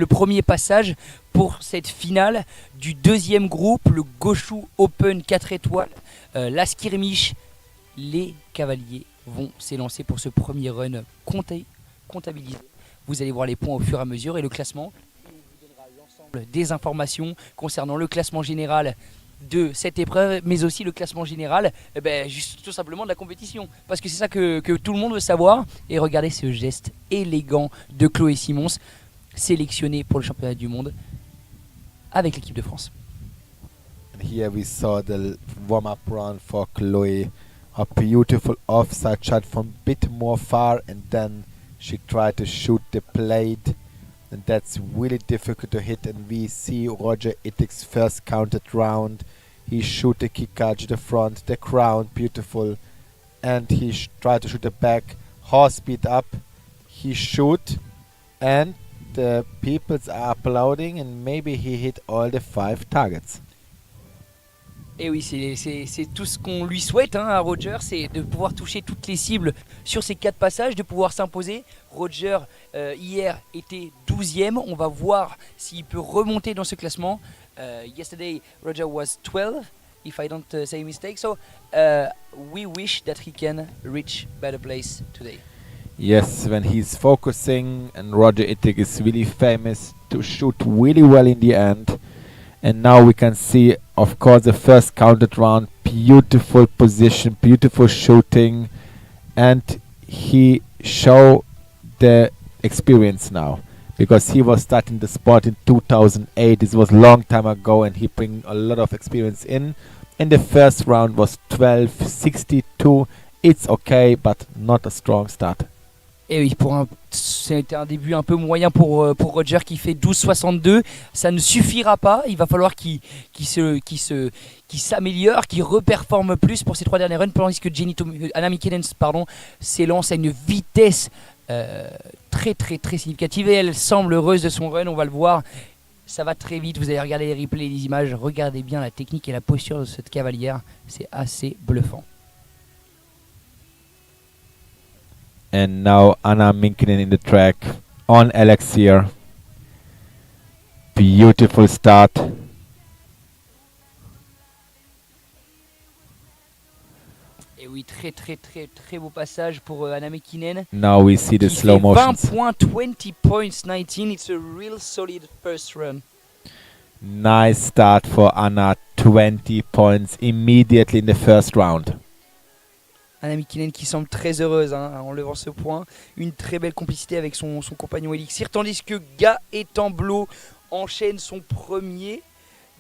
premier passage pour cette finale du deuxième groupe, le Gauchoux Open 4 étoiles, la Skirmish. Les cavaliers vont s'élancer pour ce premier run comptabilisé. Vous allez voir les points au fur et à mesure et le classement. Et on vous donnera l'ensemble des informations concernant le classement général de cette épreuve, mais aussi le classement général juste tout simplement de la compétition. Parce que c'est ça que tout le monde veut savoir. Et regardez ce geste élégant de Chloé Simons, sélectionnée pour le championnat du monde avec l'équipe de France. And here we saw the warm-up round for Chloe. A beautiful offside shot from a bit more far, and then she tried to shoot the blade, and that's really difficult to hit. And we see Roger Ittig's first counted round. He shoot the kick out to the front, the crown, beautiful, and he tried to shoot the back, horse speed up, he shoot, and the peoples are applauding, and maybe he hit all the 5 targets. Et oui, c'est tout ce qu'on lui souhaite à Roger, c'est de pouvoir toucher toutes les cibles sur ces 4 passages, de pouvoir s'imposer. Roger, hier, était 12e. On va voir s'il peut remonter dans ce classement. Yesterday, Roger was 12, if I don't say a mistake. So, we wish that he can reach better place today. Yes, when he's focusing, and Roger Ittig is really famous to shoot really well in the end. And now we can see, of course, the first counted round, beautiful position, beautiful shooting, and he showed the experience now, because he was starting the sport in 2008. This was a long time ago, and he bring a lot of experience in. And the first round was 12.62. It's okay, but not a strong start. Et oui, c'était un début un peu moyen pour Roger qui fait 12,62. Ça ne suffira pas. Il va falloir qu'il s'améliore, qu'il reperforme plus pour ces 3 derniers runs, tandis que Anna Mikkelens s'élance à une vitesse très très très significative et elle semble heureuse de son run. On va le voir. Ça va très vite. Vous allez regarder les replays, les images. Regardez bien la technique et la posture de cette cavalière. C'est assez bluffant. And now Anna Minkinen in the track on Elixir. Beautiful start. Et oui, très très très très beau passage pour Anna Minkinen. Now we see the slow motion. 20 points, 20 points, 19. It's a real solid first run. Nice start for Anna. 20 points immediately in the first round. Anna Minkinen qui semble très heureuse en levant ce point. Une très belle complicité avec son compagnon Elixir. Tandis que Gaëtan enchaîne son premier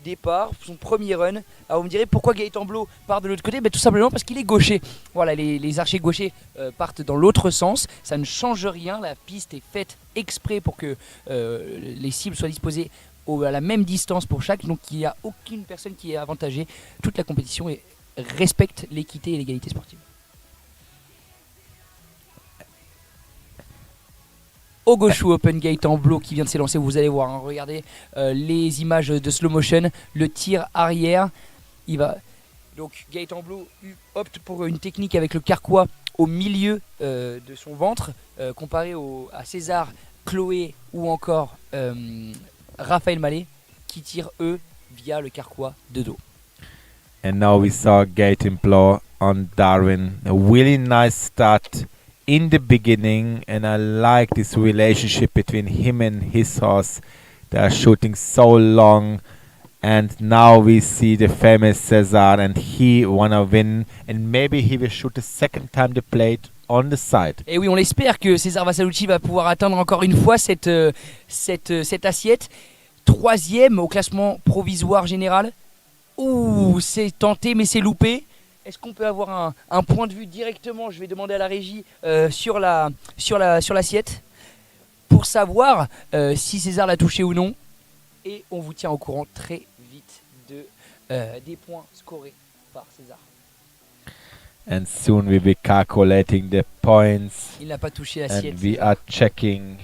départ, son premier run. Alors vous me direz pourquoi Gaëtan part de l'autre côté? Tout simplement parce qu'il est gaucher. Voilà, les archers gauchers partent dans l'autre sens. Ça ne change rien. La piste est faite exprès pour que les cibles soient disposées à la même distance pour chaque. Donc il n'y a aucune personne qui est avantagée. Toute la compétition respecte l'équité et l'égalité sportive. Au Gauchoux Open Gaëtan qui vient de s'élancer, vous allez voir, regardez les images de slow motion, le tir arrière, il va Donc Gaëtan Blo opte pour une technique avec le carquois au milieu de son ventre, comparé à César, Chloé ou encore Raphaël Mallet, qui tirent eux via le carquois de dos. And now we saw Gaëtan Blo on Darwin. A really nice start in the beginning, and I like this relationship between him and his horse. They are shooting so long, and now we see the famous César, and he wanna win, and maybe he will shoot the second time the plate on the side. Et oui, on l'espère que César Vassalucci va pouvoir atteindre encore une fois cette assiette. 3e au classement provisoire général. Ouh, c'est tenté mais c'est loupé. Est-ce qu'on peut avoir un point de vue directement? Je vais demander à la régie sur l'assiette pour savoir si César l'a touché ou non. Et on vous tient au courant très vite des points scorés par César. And soon we will be calculating the points. Il n'a pas touché l'assiette. And we are checking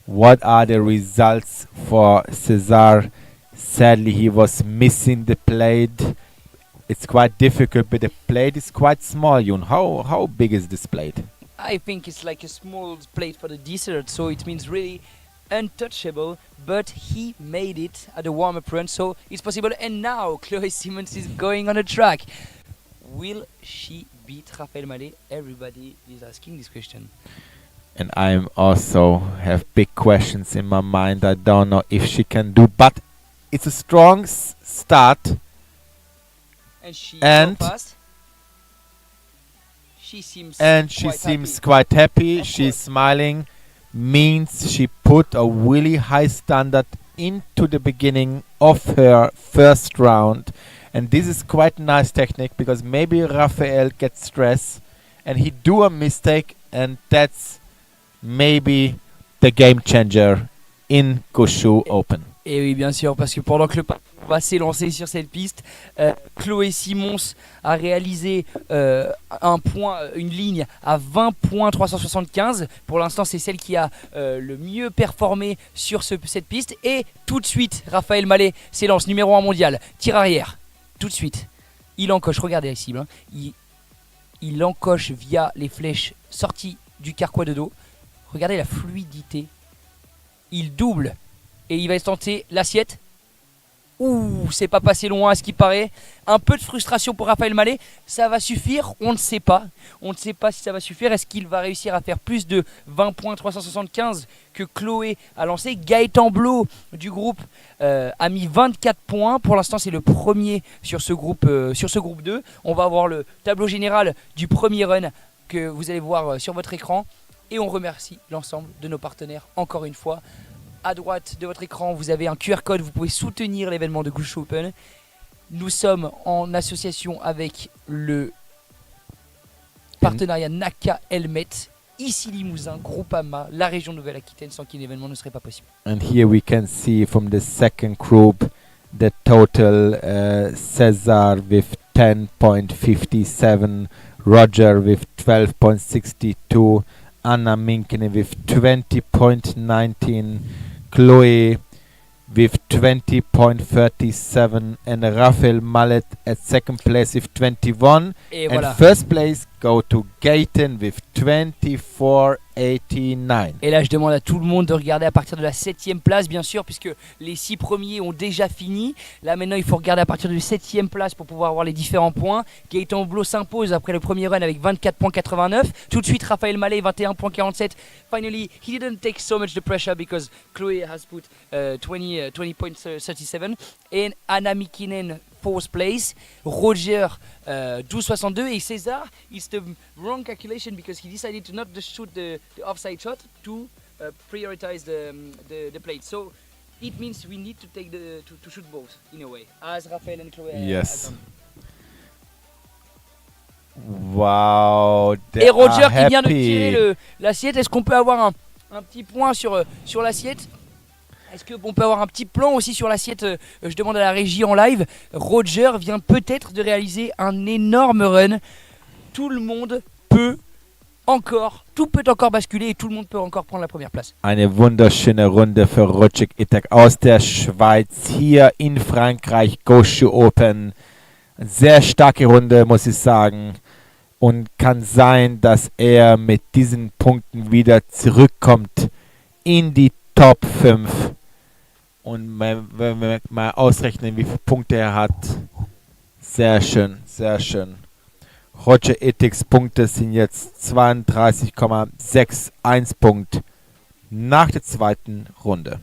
what are the results for César. Sadly, he was missing the plate. It's quite difficult, but the plate is quite small. Yun, how big is this plate? I think it's like a small plate for the dessert, so it means really untouchable. But he made it at a warm-up run, so it's possible. And now Chloé Simmons is going on a track. Will she beat Raphaël Mallet? Everybody is asking this question. And I also have big questions in my mind. I don't know if she can do, but it's a strong start. And she And passed. She seems quite happy. Of She's course. smiling. Means she put a really high standard into the beginning of her first round. And this is quite nice technique, because maybe Raphael gets stressed and he do a mistake, and that's maybe the game changer in Gauchoux Open. Et oui, bien sûr, parce que pendant que le parcours va s'élancer sur cette piste, Chloé Simmons a réalisé une ligne à 20.375. Pour l'instant, c'est celle qui a le mieux performé sur cette piste. Et tout de suite, Raphaël Mallet s'élance, numéro 1 mondial, tir arrière. Tout de suite, il encoche, regardez la cible, hein. Il encoche via les flèches sorties du carquois de dos. Regardez la fluidité. Il double et il va tenter l'assiette. Ouh, c'est pas passé loin à ce qui paraît. Un peu de frustration pour Raphaël Mallet. Ça va suffire? On ne sait pas. On ne sait pas si ça va suffire. Est-ce qu'il va réussir à faire plus de 20.375 que Chloé a lancé? Gaëtan Blo du groupe a mis 24 points. Pour l'instant, c'est le premier sur ce groupe 2. On va avoir le tableau général du premier run que vous allez voir sur votre écran. Et on remercie l'ensemble de nos partenaires encore une fois. À droite de votre écran, vous avez un QR code, vous pouvez soutenir l'événement de Gauchoux Open. Nous sommes en association avec le partenariat Naka Helmet, ici Limousin, Groupama, la région Nouvelle-Aquitaine, sans qui l'événement ne serait pas possible. And here we can see from the second group the total César with 10.57, Roger with 12.62, Anna Minkinen with 20.19, Chloé with 20.37, and Raphaël Mallet at second place with 21. Et and voilà. First place go to Gaëtan with 24.89. Et là, je demande à tout le monde de regarder à partir de la 7ème place, bien sûr, puisque les 6 premiers ont déjà fini. Là, maintenant, il faut regarder à partir de la 7ème place pour pouvoir avoir les différents points. Gaëtan Blo s'impose après le premier run avec 24.89. Tout de suite, Raphaël Mallet, 21.47. Finally, he didn't take so much the pressure because Chloé has put 20.37. And Anna Mikinen, 4th place. Roger, 12.62. Et César, it's the wrong calculation because he decided to not just shoot the offside shot to prioritize the plate. So it means we need to take to shoot both in a way, as Raphaël and Chloé Yes. have done. Wow. Et Roger qui vient de tirer l'assiette. Est-ce qu'on peut avoir un petit point sur l'assiette? Est-ce qu'on peut avoir un petit plan aussi sur l'assiette? Je demande à la régie en live. Roger vient peut-être de réaliser un énorme run. Tout le monde peut tout peut encore basculer et tout le monde peut encore prendre la première place. Eine wunderschöne Runde für Roger Itak aus der Schweiz hier in Frankreich, Gauchoux Open. Sehr starke Runde, muss ich sagen. Und kann sein, dass er mit diesen Punkten wieder zurückkommt in die Top 5. Und wenn wir mal ausrechnen, wie viele Punkte er hat. Sehr schön, sehr schön. Roger Ethics Punkte sind jetzt 32,61 Punkte nach der zweiten Runde.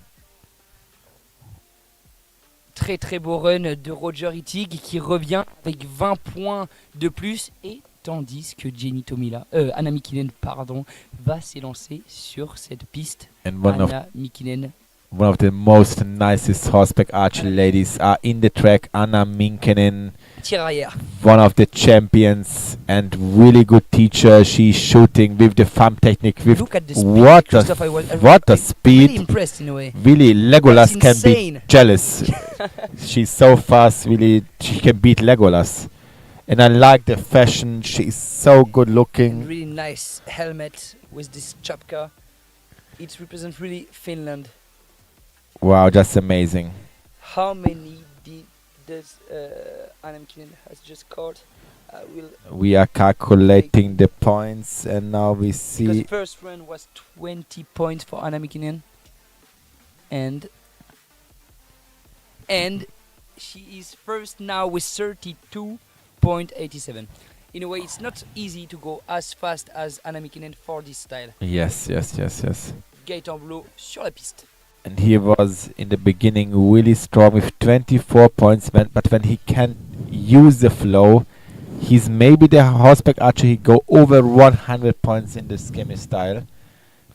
Très très beau run de Roger Ittig qui revient avec 20 points de plus et tandis que Jenny Tomila, Anna Mikinen pardon, va s'élancer sur cette piste. And Anna Mikinen. one of the most nicest horseback archery ladies are in the track. Anna Minkinen, Tir arrière. one of the champions and really good teacher. She's shooting with the thumb technique. With Look at the speed, what Christoph, a I was what a really speed! impressed in a way. Really, Legolas That's can be insane. jealous. She's so fast. Really, she can beat Legolas. And I like the fashion. She's so good And looking. really nice helmet with this chapka. It represents really Finland. Wow, just amazing. How many does Anna Mikinen has just scored? We are calculating the points, and now we Because see. first run was 20 points for Anna Mikinen, and she is first now with 32.87. In a way, it's not easy to go as fast as Anna Mikinen for this style. Yes. Gaëtan Blot sur la piste. And he was in the beginning really strong with 24 points, but when he can use the flow, he's maybe the horseback archer. He go over 100 points in the Skirmish style.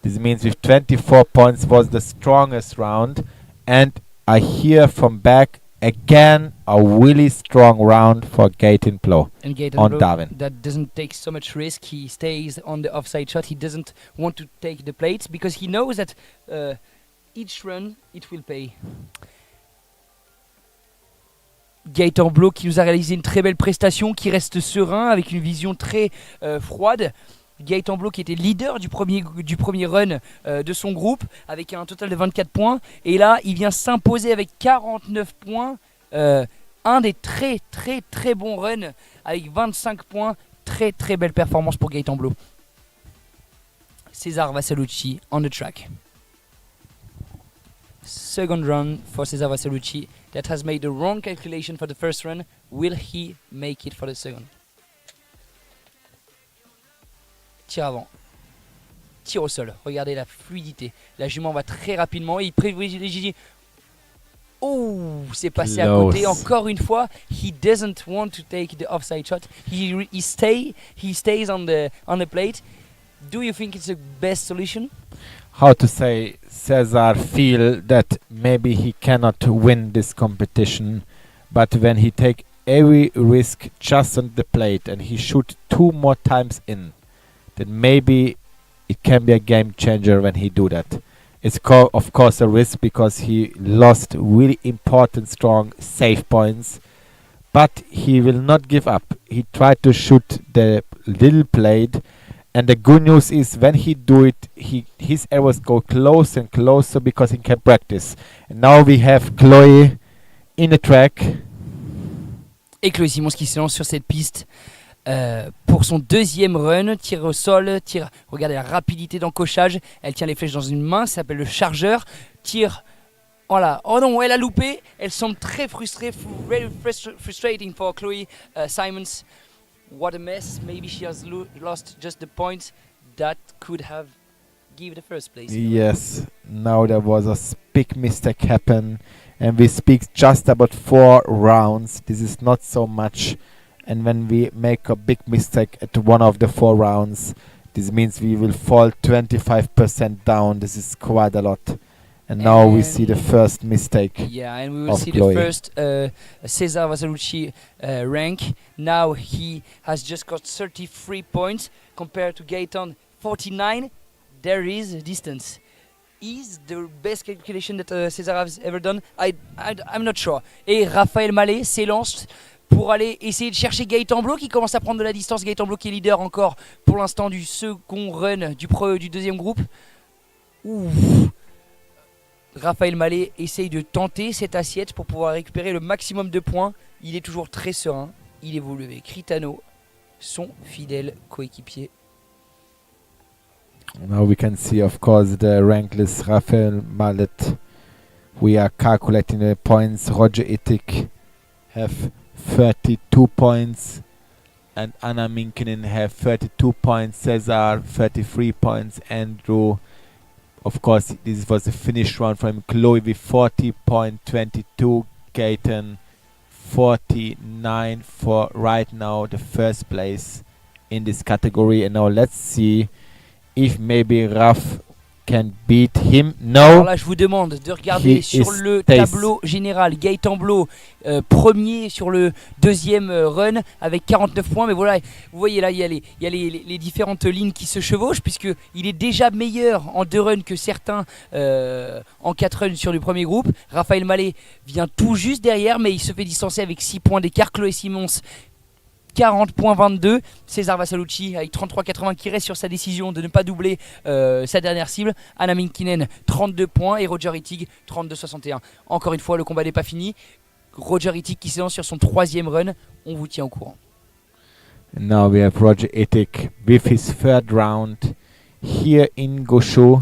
This means with 24 points was the strongest round, and I hear from back again a really strong round for Gaëtan Blot And Gaëtan on Blot, Darwin. that doesn't take so much risk. He stays on the offside shot. He doesn't want to take the plates because he knows that each run it will pay. Gaëtan Blot qui nous a réalisé une très belle prestation, qui reste serein avec une vision très froide. Gaëtan Blot qui était leader du premier run de son groupe avec un total de 24 points. Et là, il vient s'imposer avec 49 points. Un des très très très bons runs avec 25 points. Très très belle performance pour Gaëtan Blot. César Vassalucci on the track. Second run for César Vassalucci that has made the wrong calculation for the first run. Will he make it for the second? Tir avant. Tir au sol. Regardez la fluidité. La jument va très rapidement et il privilégie. Oh, c'est passé à côté. Encore une fois, he doesn't want to take the offside shot. He stays on the plate. Do you think it's the best solution? How to say, Cesar feel that maybe he cannot win this competition, but when he take every risk just on the plate and he shoot 2 more times in, then maybe it can be a game changer when he do that. It's of course a risk because he lost really important, strong, safe points, but he will not give up. He tried to shoot the little plate. And the good news is when he do it, his arrows go closer and closer because he can practice. And now we have Chloé in the track. Et Chloé Simons qui se lance sur cette piste pour son deuxième run. Tir au sol, regardez la rapidité d'encochage. Elle tient les flèches dans une main, ça s'appelle le chargeur. Tire, voilà. Oh non, elle a loupé. Elle semble très frustrée. Very frustrating for Chloé Simons. What a mess. Maybe she has lost just the points that could have give the first place. Yes, now there was a big mistake happen, and we speak just about 4 rounds. This is not so much, and when we make a big mistake at one of the 4 rounds, this means we will fall 25% down. This is quite a lot. And now we see the first mistake. Yeah, and we will see Chloé. the first César Vassalucci rank. Now he has just got 33 points compared to Gaëtan 49. There is a distance. Is the best calculation that César has ever done? I'm not sure. Et Raphaël Mallet s'élance pour aller essayer de chercher Gaëtan Blot qui commence à prendre de la distance. Gaëtan Blot qui est leader encore pour l'instant du second run du deuxième groupe. Ouh. Raphaël Mallet essaye de tenter cette assiette pour pouvoir récupérer le maximum de points. Il est toujours très serein. il évolue avec Ritano, son fidèle coéquipier. Now we can see, of course, the rankless Rafael Mallet. We are calculating the points. Roger Ittig have 32 points, and Anna Minkinen have 32 points. Cesar 33 points. Andrew, of course, this was the finish round for him. Chloe with 40.22. Gaten 49 for right now the first place in this category. And now let's see if maybe Raf can beat him. No. Alors là, je vous demande de regarder sur le tableau général. Gaëtan Blo, premier sur le deuxième run avec 49 points. Mais voilà, vous voyez là, il y a les différentes lignes qui se chevauchent, puisqu'il est déjà meilleur en 2 runs que certains en 4 runs sur le premier groupe. Raphaël Mallet vient tout juste derrière, mais il se fait distancer avec 6 points d'écart. Chloé Simons, 40.22. César Vassalucci avec 33.80 qui reste sur sa décision de ne pas doubler sa dernière cible. Anna Minkinen 32 points et Roger Ittig 32.61. Encore une fois, le combat n'est pas fini. Roger Ittig qui s'élance sur son 3e run. On vous tient au courant. Now we have Roger Ittig with his 3rd round here in Gauchoux,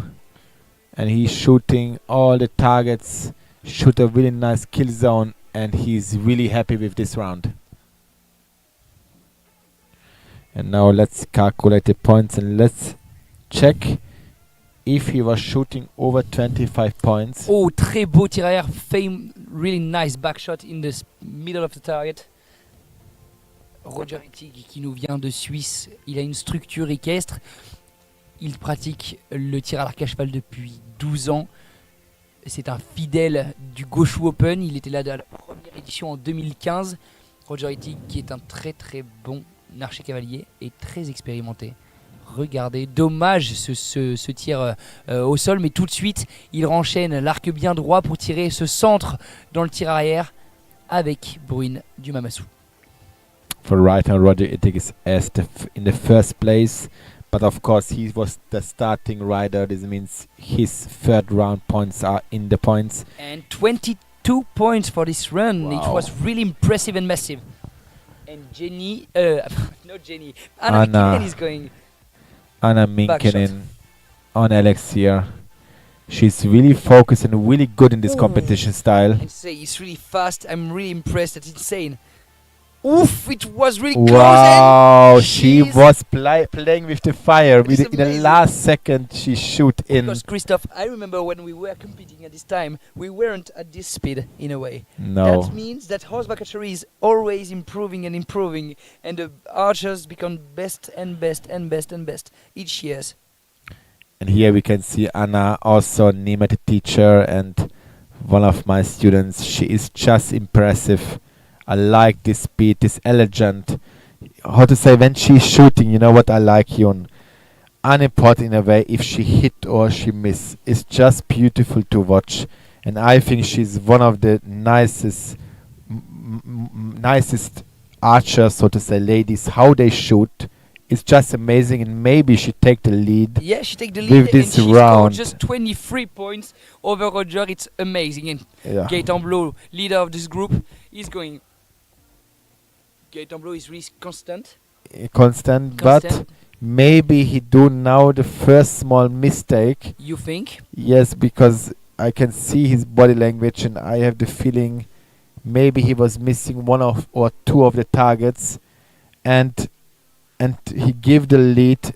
and he's shooting all the targets, shoot a really nice kill zone, and he's really happy with this round. And now let's calculate the points and let's check if he was shooting over 25 points. Oh, très beau tir arrière. Really nice back shot in the middle of the target. Roger Ittig qui nous vient de Suisse. Il a une structure équestre. Il pratique le tir à l'arc à cheval depuis 12 ans. C'est un fidèle du Gauchoux Open. Il était là de la première édition en 2015. Roger Ittig qui est un très très bon archer cavalier et très expérimenté. Regardez, dommage ce tir au sol, mais tout de suite il renchaîne l'arc bien droit pour tirer ce centre dans le tir arrière avec Bruin du Mamassou. For right now, Roger Ittig is in the first place, but of course he was the starting rider. This means his 3rd round points are in the points. And 22 points for this run. Wow. It was really impressive and massive. And Jenny, not Jenny, Anna Minkinen is going. Anna Minkinen on Alex here. She's really focused and really good in this competition style. And say it's really fast. I'm really impressed. That's insane. Oof! It was really close. Wow! She was playing with the fire. In the last second, she shoot in. Because Christophe, I remember when we were competing at this time, we weren't at this speed in a way. No. That means that horseback archery is always improving, and the archers become best and best and best and best each year. And here we can see Anna, also Niemet teacher and one of my students. She is just impressive. I like this speed, this elegant. How to say, when she's shooting, you know what I like, Yun? Unimportant in a way if she hit or she miss. It's just beautiful to watch. And I think she's one of the nicest archers, so to say, ladies. How they shoot is just amazing, and maybe she take the lead. Yeah, she take the lead with this and she round. scored just 23 points over Roger. It's amazing. And Yeah. Gaëtan Blo, leader of this group, is going. Gaëtan Blo is really constant. But maybe he do now the first small mistake. You think? Yes, because I can see his body language, and I have the feeling maybe he was missing one or two of the targets, and he gave the lead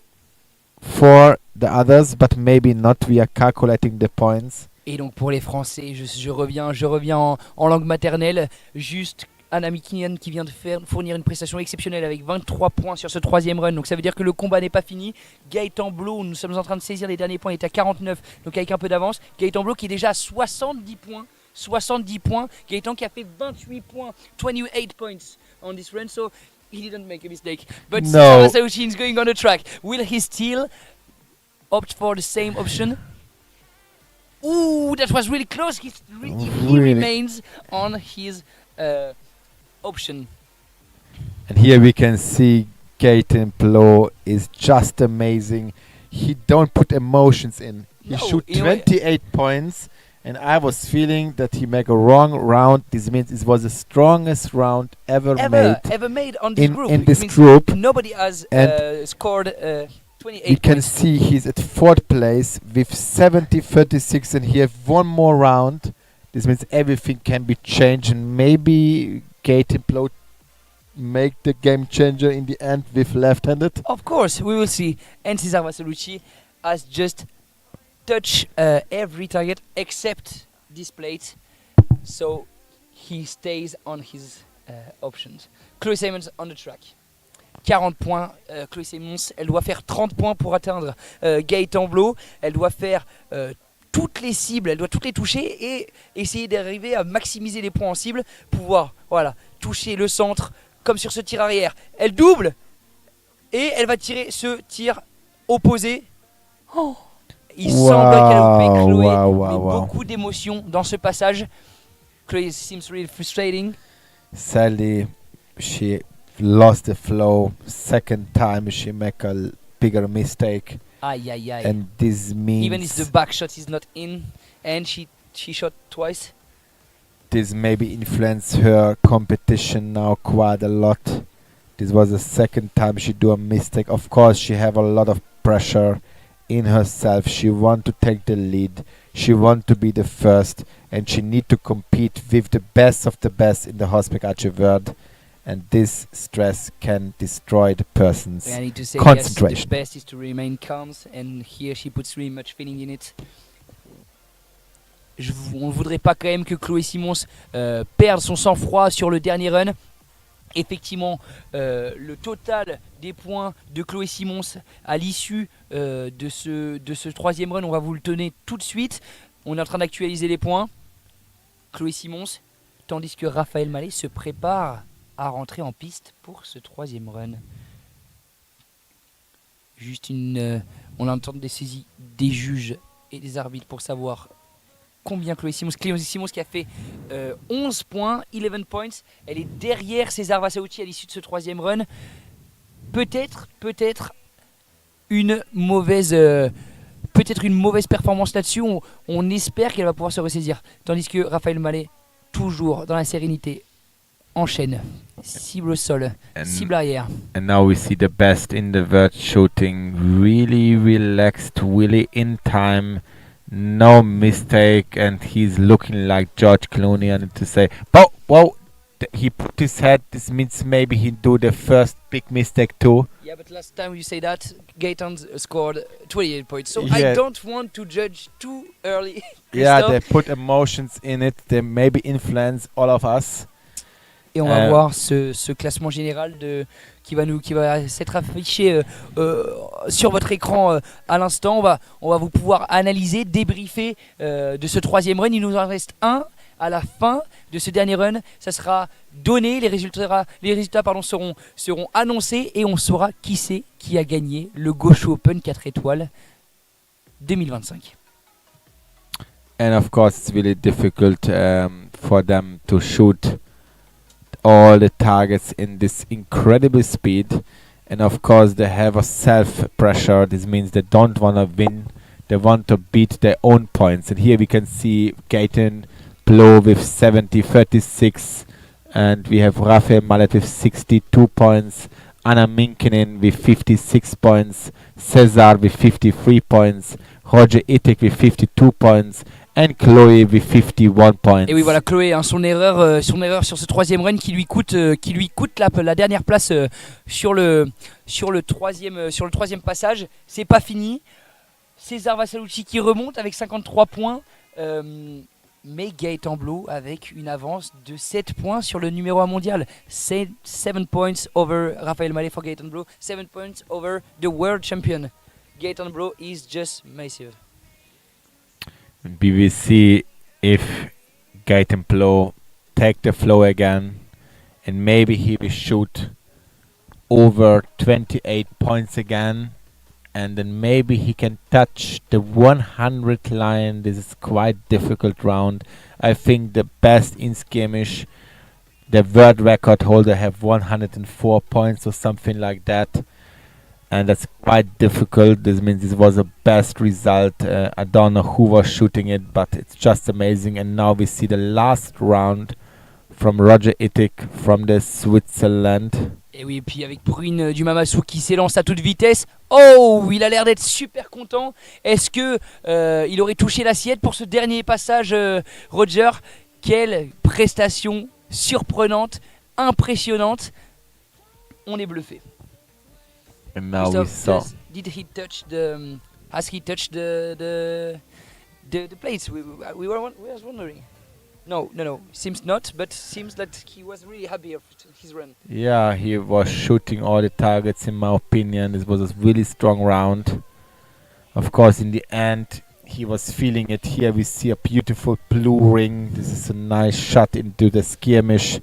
for the others, but maybe not. We are calculating the points. Et donc pour les Français, je reviens en langue maternelle. Juste Anna Minkinen qui vient de fournir une prestation exceptionnelle avec 23 points sur ce 3e run. Donc ça veut dire que le combat n'est pas fini. Gaëtan Blo, nous sommes en train de saisir les derniers points, est à 49, donc avec un peu d'avance. Gaëtan Blo qui est déjà à 70 points. 70 points. Gaëtan qui a fait 28 points. 28 points on this run. So he didn't make a mistake. But No. Masauchi is going on the track. Will he still opt for the same option? Ooh, that was really close. He Really? remains on his option. And here we can see Gaëtan Blo is just amazing. He don't put emotions in. He No, shoot you know, 28 points, and I was feeling that he make a wrong round. This means it was the strongest round ever made on this group. in It this means group. nobody has And scored 28 we can points. see he's at 4th place with 70-36, and he have one more round. This means everything can be changed, and maybe Gaten Blow make the game changer in the end with left-handed. Of course, we will see. And Cesar Vassolucci has just touched every target except this plate, so he stays on his options. Chloé Simons on the track. 40 points, Chloé Simons, elle doit faire 30 points pour atteindre Gaëtan Blow. Elle doit faire toutes les cibles, elle doit toutes les toucher et essayer d'arriver à maximiser les points en cible, pouvoir toucher le centre comme sur ce tir arrière. Elle double et elle va tirer ce tir opposé. Oh, il semble qu'elle a loupé Chloé, mais beaucoup d'émotions dans ce passage. Chloé seems really frustrating. Sadly, she lost the flow. Second time she make a bigger mistake. Aïe aïe aïe. And this means even if the back shot is not in and she shot twice. This maybe influence her competition now quite a lot. This was the second time she do a mistake. Of course, she have a lot of pressure in herself. She want to take the lead. She want to be the first, and she need to compete with the best of the best in the horseback archery world. And this stress can destroy the person's I need to say concentration. Yes, the best is to remain calm, and here she puts really much feeling in it. On ne voudrait pas quand même que Chloé Simons perde son sang-froid sur le dernier run. Effectivement, le total des points de Chloé Simons à l'issue de ce troisième run, on va vous le donner tout de suite. On est en train d'actualiser les points. Chloé Simons, tandis que Raphaël Mallet se prépare à rentrer en piste pour ce troisième run. Juste on entend des saisies des juges et des arbitres pour savoir combien Chloé Simons qui a fait 11 points, 11 points. Elle est derrière César Vassauti à l'issue de ce troisième run. Peut-être une mauvaise performance là-dessus. On espère qu'elle va pouvoir se ressaisir. Tandis que Raphaël Mallet, toujours dans la sérénité, enchaîne. Cible au sol, cible arrière. And now we see the best in the world shooting. Really relaxed, really in time. No mistake, and he's looking like George Clooney. I need to say, whoa, he put his head. This means maybe he do the first big mistake too. Yeah, but last time you say that, Gaetan scored 28 points. So Yeah. I don't want to judge too early. Yeah, Christophe. they put emotions in it. They maybe influence all of us. Et on va voir ce classement général qui va s'être affiché sur votre écran à l'instant. On va vous pouvoir analyser, débriefer de ce troisième run. Il nous en reste un à la fin de ce dernier run. Ça sera donné, les résultats seront annoncés et on saura qui c'est qui a gagné le Gauchoux Open 4 étoiles 2025. And of course, it's really difficult for them to shoot all the targets in this incredible speed, and of course they have a self pressure. This means they don't want to win, they want to beat their own points. And here we can see Gaëtan Blow with 70-36, and we have Raphaël Mallet with 62 points, Anna Minkinen with 56 points, Cesar with 53 points, Roger Itek with 52 points, and Chloé with 51 points. Et oui, voilà, Chloé, son erreur sur ce troisième run qui lui coûte la dernière place sur le troisième passage. C'est pas fini. César Vassauti qui remonte avec 53 points, mais Gaëtan Blow avec une avance de 7 points sur le numéro 1 mondial. 7 points over Raphaël Mallet for Gaëtan Blow, 7 points over the world champion. Gaëtan Blow is just massive. We will see if Gaëtan Blow take the flow again, and maybe he will shoot over 28 points again, and then maybe he can touch the 100 line. This is quite difficult round. I think the best in Skirmish, the world record holder, have 104 points or something like that. and that's quite difficult. This means this was the best result. I don't know who was shooting it, but it's just amazing. And now we see the last round from Roger Ittig from the Switzerland. Et oui, et puis avec Brune du Mamassou qui s'élance à toute vitesse. Oh, il a l'air d'être super content. Est-ce que il aurait touché l'assiette pour ce dernier passage, Roger? Quelle prestation surprenante, impressionnante. On est bluffé. And now we saw. Did he touch the? Has he touched the plates? We were wondering. No. Seems not, but seems that he was really happy of his run. Yeah, he was shooting all the targets. In my opinion, this was a really strong round. Of course, in the end, he was feeling it. Here we see a beautiful blue ring. This is a nice shot into the skirmish.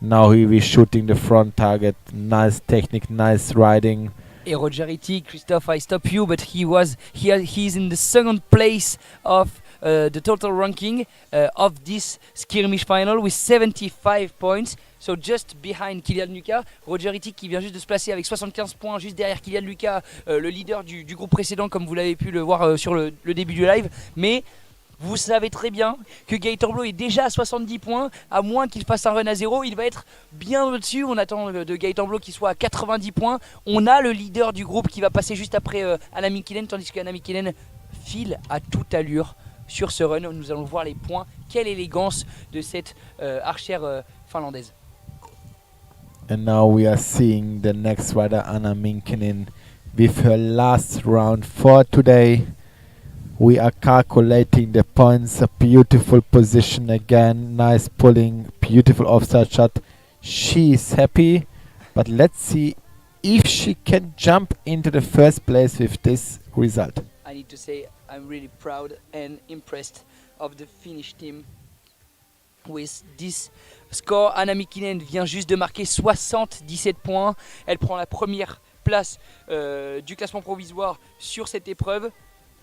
Now he is shooting the front target. Nice technique, nice riding. Et Roger Ittig, Christophe, I stop you, but he's in the second place of the total ranking of this skirmish final with 75 points. So just behind Kylian Lucas. Roger Ittig qui vient juste de se placer avec 75 points juste derrière Kylian Lucas, le leader du groupe précédent, comme vous l'avez pu le voir sur le début du live. Mais vous savez très bien que Gaëtan Blo est déjà à 70 points, à moins qu'il fasse un run à 0, il va être bien au-dessus. On attend de Gaëtan Blo qu'il soit à 90 points. On a le leader du groupe qui va passer juste après Anna Mikinen, tandis qu'Anna Mikinen file à toute allure sur ce run. Nous allons voir les points. Quelle élégance de cette archère finlandaise. And now we are seeing the next rider, Anna Minkinen, with her last round for today. We are calculating the points. A beautiful position again. Nice pulling. Beautiful offside shot. She is happy. But let's see if she can jump into the first place with this result. I need to say I'm really proud and impressed of the Finnish team with this score. Anna Mikinen vient juste de marquer 77 points. Elle prend la première place du classement provisoire sur cette épreuve.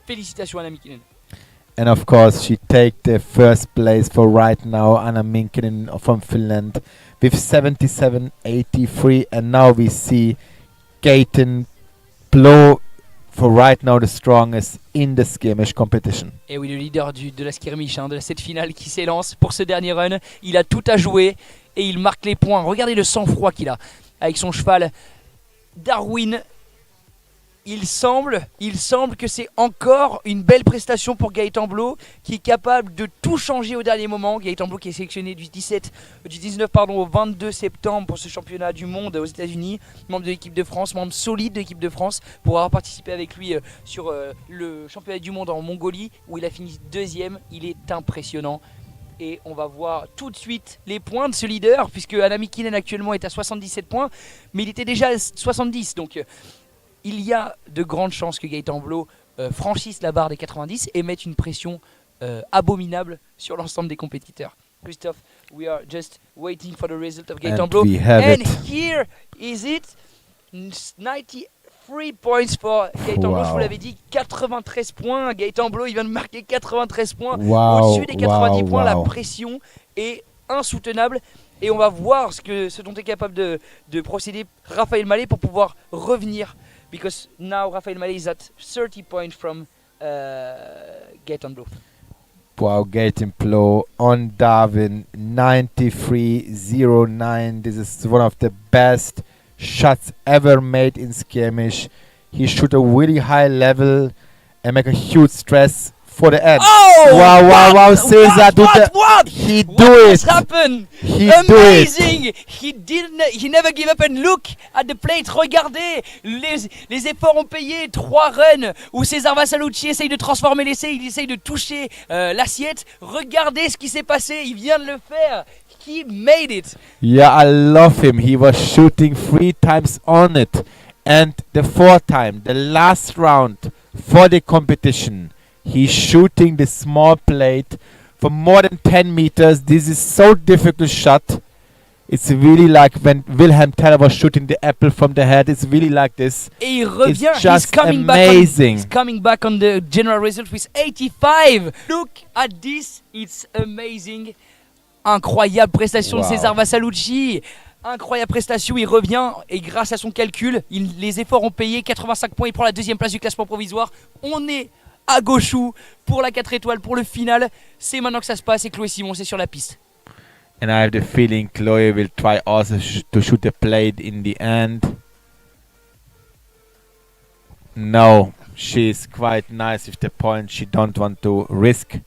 Félicitations Anna Mikinen. And of course she take the first place for right now, Anna Minkinen from Finland with 77.83, and now we see Gaëtan Blo for right now the strongest in the skirmish competition. Et oui, le leader de la skirmish, de cette finale qui s'élance pour ce dernier run. Il a tout à jouer et il marque les points. Regardez le sang-froid qu'il a avec son cheval Darwin. Il semble que c'est encore une belle prestation pour Gaëtan Blo, qui est capable de tout changer au dernier moment. Gaëtan Blo qui est sélectionné du 19 au 22 septembre pour ce championnat du monde aux États-Unis, membre de l'équipe de France, membre solide de l'équipe de France, pour avoir participé avec lui sur le championnat du monde en Mongolie où il a fini deuxième. Il est impressionnant. Et on va voir tout de suite les points de ce leader, puisque Anna Mikinen actuellement est à 77 points, mais il était déjà à 70, donc il y a de grandes chances que Gaëtan Blo franchisse la barre des 90 et mette une pression abominable sur l'ensemble des compétiteurs. Christophe, we are just waiting for the result of Gaëtan Blo. And here is it. 93 points for Gaëtan Blo. Je vous l'avais dit, 93 points. Gaëtan Blo, il vient de marquer 93 points. Au-dessus des 90 points, la pression est insoutenable. Et on va voir ce dont est capable de procéder Raphaël Mallet pour pouvoir revenir. Because now Raphaël Mallet is at 30 points from Gaëtan Blo. Wow, Gaëtan Blo on Darwin, 93.09. This is one of the best shots ever made in skirmish. He shoot a really high level and make a huge stress for the end. Oh! Wow, Cesar what? He what do has it. happened? He Amazing! He never give up and look at the plate. Regardez, les efforts ont payé. 3 runs où César Vassalucci essaye de transformer l'essai, il essaye de toucher l'assiette. Regardez ce qui s'est passé, il vient de le faire. He made it. Yeah, I love him. He was shooting 3 times on it. And the 4th time, the last round for the competition, he's shooting the small plate for more than 10 meters. This is so difficult shot. It's really like when Wilhelm Teller was shooting the apple from the head. It's really like this. Et il revient. It's just amazing. He's coming back on the general result with 85. Look at this. It's amazing. Incroyable prestation de César Vassalucci. Incroyable prestation, il revient et grâce à son calcul, les efforts ont payé. 85 points, il prend la deuxième place du classement provisoire. On est à Gauchoux pour la 4 étoiles, pour le final. C'est maintenant que ça se passe et Chloé Simon c'est sur la piste. And I have the feeling Chloe will try also to shoot the plate in the end. No, she's quite nice with the point. She don't want to risk.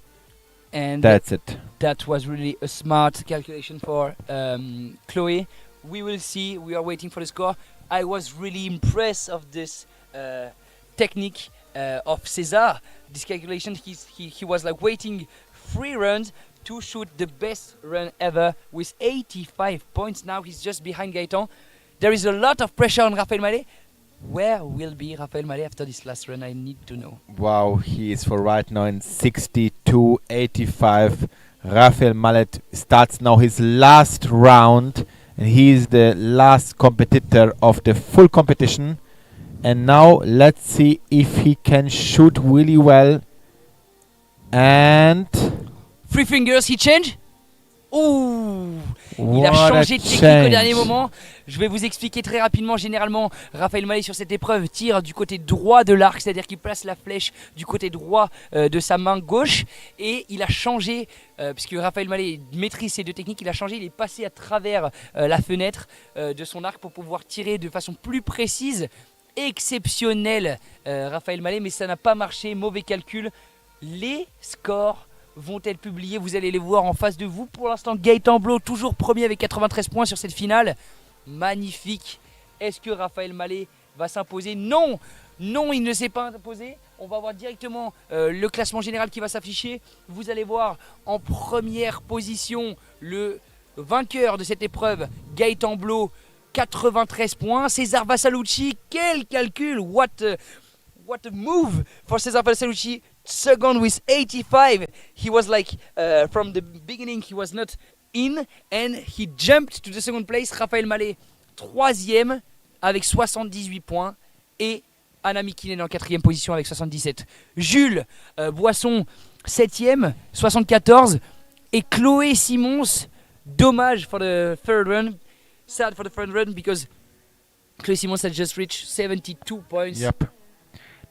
And that's it. That was really a smart calculation for Chloe. We will see. We are waiting for the score. I was really impressed of this technique of César. This calculation, he was like waiting 3 runs to shoot the best run ever with 85 points. Now he's just behind Gaëtan. There is a lot of pressure on Raphaël Mallet. Where will be Raphaël Mallet after this last run? I need to know. Wow, he is for right now in 62.85. Raphaël Mallet starts now his last round, and he is the last competitor of the full competition. And now let's see if he can shoot really well. And 3 fingers, he changed. Ouh, il a what changé a de technique change. au dernier moment. Je vais vous expliquer très rapidement. Généralement, Raphaël Mallet sur cette épreuve tire du côté droit de l'arc, c'est-à-dire qu'il place la flèche du côté droit de sa main gauche. Et il a changé, puisque Raphaël Mallet maîtrise ces 2 techniques, il a changé, il est passé à travers la fenêtre de son arc pour pouvoir tirer de façon plus précise. Exceptionnel Raphaël Mallet, mais ça n'a pas marché, mauvais calcul. Les scores vont être publiés, vous allez les voir en face de vous. Pour l'instant, Gaëtan Blot toujours premier avec 93 points sur cette finale. Magnifique. Est-ce que Raphaël Mallet va s'imposer? Non, non, il ne s'est pas imposé. On va voir directement le classement général qui va s'afficher. Vous allez voir en première position le vainqueur de cette épreuve, Gaëtan Blot, 93 points. César Vassalucci, quel calcul! What a move for César Vassalucci. Second with 85. He was like from the beginning he was not in and he jumped to the second place. Raphaël Mallet troisième avec 78 points et Anna Mikinen en 4e position avec 77. Jules Boisson 7e 74 et Chloé Simons, dommage for the third run, sad for the third run because Chloé Simons had just reached 72 points. Yep.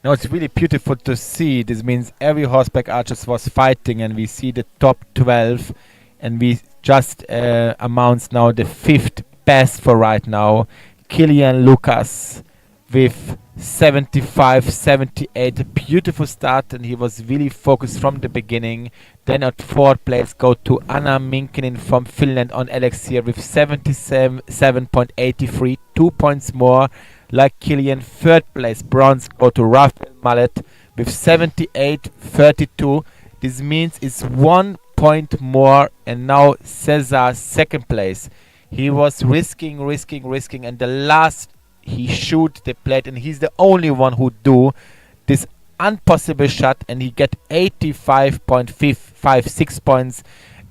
No, it's really beautiful to see. This means every horseback archers was fighting, and we see the top 12, and we just amounts now the 5th best for right now. Kilian Lucas with 75, 78, a beautiful start, and he was really focused from the beginning. Then at 4th place go to Anna Minkinen from Finland on Elixir with 77.83, 2 points more. Like Kilian, 3rd place bronze go to Raphaël Mallet with 78.32. This means it's 1 point more, and now César 2nd place. He was risking, and the last he shoot the plate, and he's the only one who do this impossible shot, and he get 85.56 points.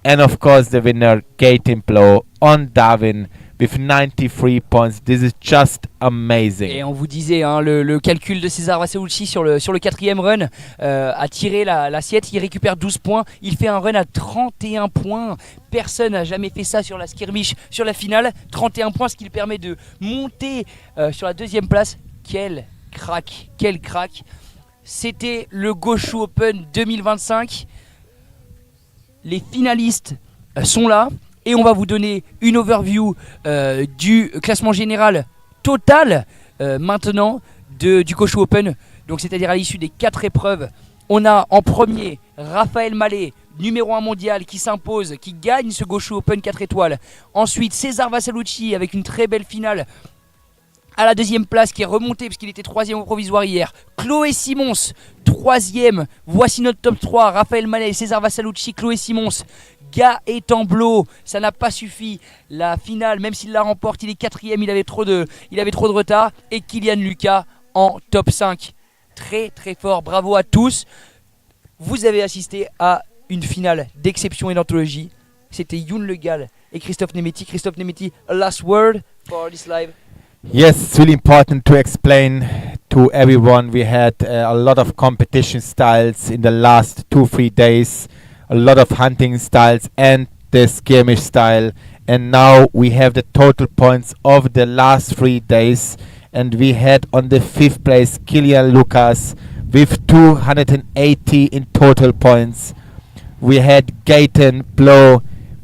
And of course the winner, Gaëtan Blot on Darwin with 93 points. This is just amazing. Et on vous disait, hein, le calcul de César Vassalucci sur le 4e run a tiré l'assiette, il récupère 12 points, il fait un run à 31 points. Personne n'a jamais fait ça sur la Skirmish, sur la finale. 31 points, ce qui lui permet de monter sur la 2e place. Quel crack. C'était le Gauchoux Open 2025. Les finalistes sont là. Et on va vous donner une overview du classement général total maintenant du Gauchoux Open. Donc c'est-à-dire à l'issue des 4 épreuves. On a en premier Raphaël Mallet, numéro 1 mondial, qui s'impose, qui gagne ce Gauchoux Open 4 étoiles. Ensuite César Vassalucci avec une très belle finale à la 2e place, qui est remonté puisqu'il était 3e au provisoire hier. Chloé Simons 3e. Voici notre top 3. Raphaël Mallet, César Vassalucci, Chloé Simons. Gaëtan Blot, ça n'a pas suffi. La finale, même s'il la remporte, il est 4e, il avait trop de retard. Et Kilian Lucas en top 5. Très fort, bravo à tous. Vous avez assisté à une finale d'exception et d'anthologie. C'était Youn Le Gall et Christophe Nemeti. Christophe Nemeti, a last word for this live. Yes, it's really important to explain to everyone. We had a lot of competition styles in the last 2-3 days. A lot of hunting styles and the skirmish style, and now we have the total points of the last 3 days, and we had on the 5th place Kilian Lucas with 280 in total points. We had Gaetan Blow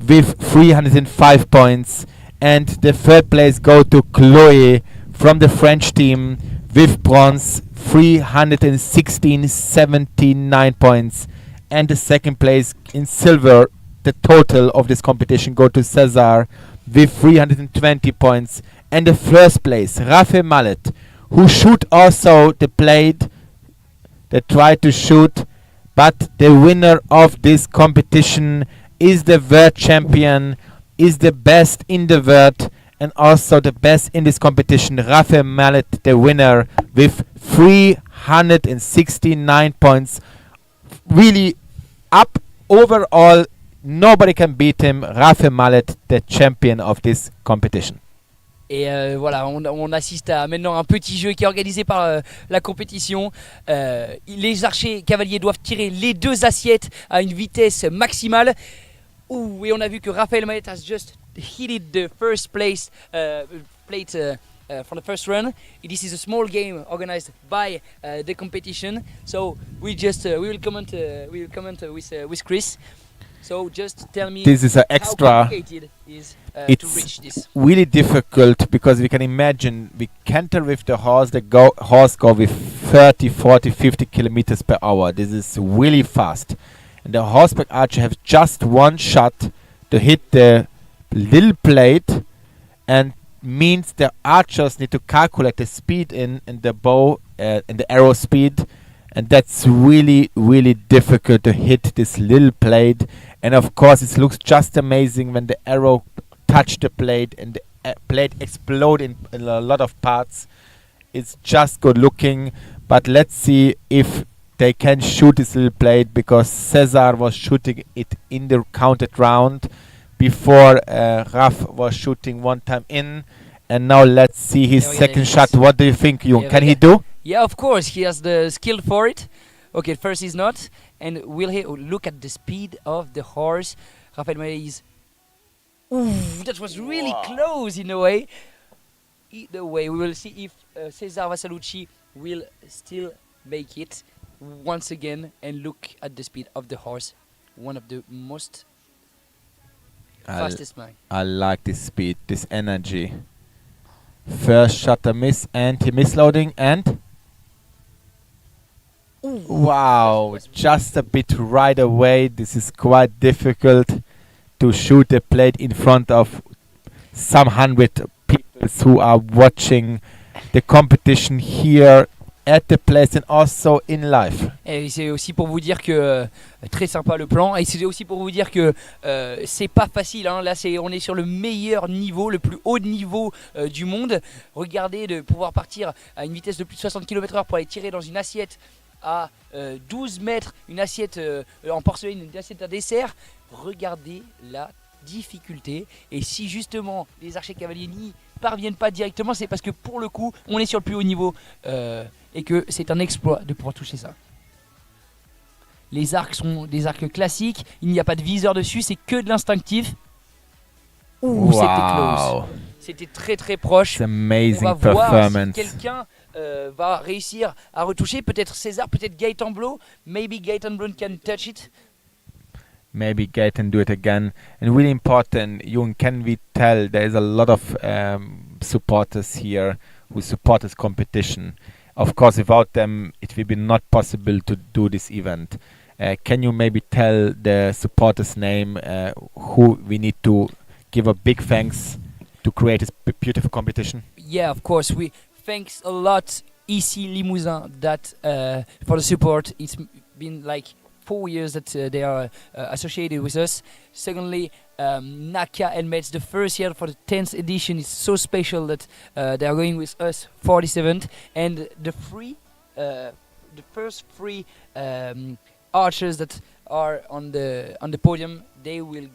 with 305 points, and the 3rd place go to Chloe from the French team with bronze, 316.79 points, and the 2nd place in silver. The total of this competition go to Cesar with 320 points, and the 1st place Rafael Mallet, who shoot also the blade. They tried to shoot, but the winner of this competition is the world champion, is the best in the world, and also the best in this competition. Rafael Mallet, the winner, with 369 points. Really up overall. Nobody can beat him. Rafael Mallet, the champion of this competition. Et voilà, on assiste à maintenant un petit jeu qui est organisé par la compétition. Les archers cavaliers doivent tirer les 2 assiettes à une vitesse maximale. Ouh, et on a vu que Raphaël Mallet has just hit the first place plate for the first run. This is a small game organized by the competition. So we will comment with Chris. So just tell me, this is an extra. How complicated is to reach this? Really difficult, because we can imagine we canter with the horse. The horse go with 30, 40, 50 kilometers per hour. This is really fast, and the horseback archer have just one shot to hit the little plate, and means the archers need to calculate the speed in the bow and the arrow speed, and that's really difficult to hit this little plate. And of course it looks just amazing when the arrow touch the plate and the plate explode in a lot of parts. It's just good looking, but let's see if they can shoot this little plate, because Cesar was shooting it in the counted round before Raf was shooting one time in, and now let's see his second shot. What do you think, Jung? Can he do? Yeah, of course, he has the skill for it. Okay, first he's not, and we'll look at the speed of the horse. Rafael Mallet is... Ooh, that was really close in a way. Either way, we will see if Cesar Vassalucci will still make it once again, and look at the speed of the horse. One of the most fastest man. I like this speed, this energy. First shot a miss, and he misloading, and... Ooh, wow, just a bit right away. This is quite difficult to shoot a plate in front of some 100 people who are watching the competition here at the place and also in live. Et c'est aussi pour vous dire que très sympa le plan, et c'est aussi pour vous dire que c'est pas facile, hein. Là on est sur le meilleur niveau, le plus haut niveau du monde. Regardez, de pouvoir partir à une vitesse de plus de 60 km/h pour aller tirer dans une assiette à 12 mètres, une assiette en porcelaine, une assiette à dessert. Regardez la difficulté, et si justement les archers cavaliers n'y parviennent pas directement, c'est parce que pour le coup on est sur le plus haut niveau, et que c'est un exploit de pouvoir toucher ça. Les arcs sont des arcs classiques, il n'y a pas de viseur dessus, c'est que de l'instinctif. Ouh, wow. C'était close, c'était très très proche. It's amazing. On va voir si quelqu'un va réussir à retoucher, peut-être César, peut-être Gaetan Blow. Maybe Gaetan Blow can touch it. Maybe Gaetan do it again. And really important, Jung, can we tell there is a lot of supporters here who support this competition. Of course, without them, it will be not possible to do this event. Can you maybe tell the supporters' name, who we need to give a big thanks to create this beautiful competition? Yeah, of course. We thanks a lot Ici Limousin that for the support. It's been like 4 years that they are associated with us. Secondly, Naka Helmets, the first year for the 10th edition, is so special that they are going with us for the 7th. And the first three archers that are on the podium, they will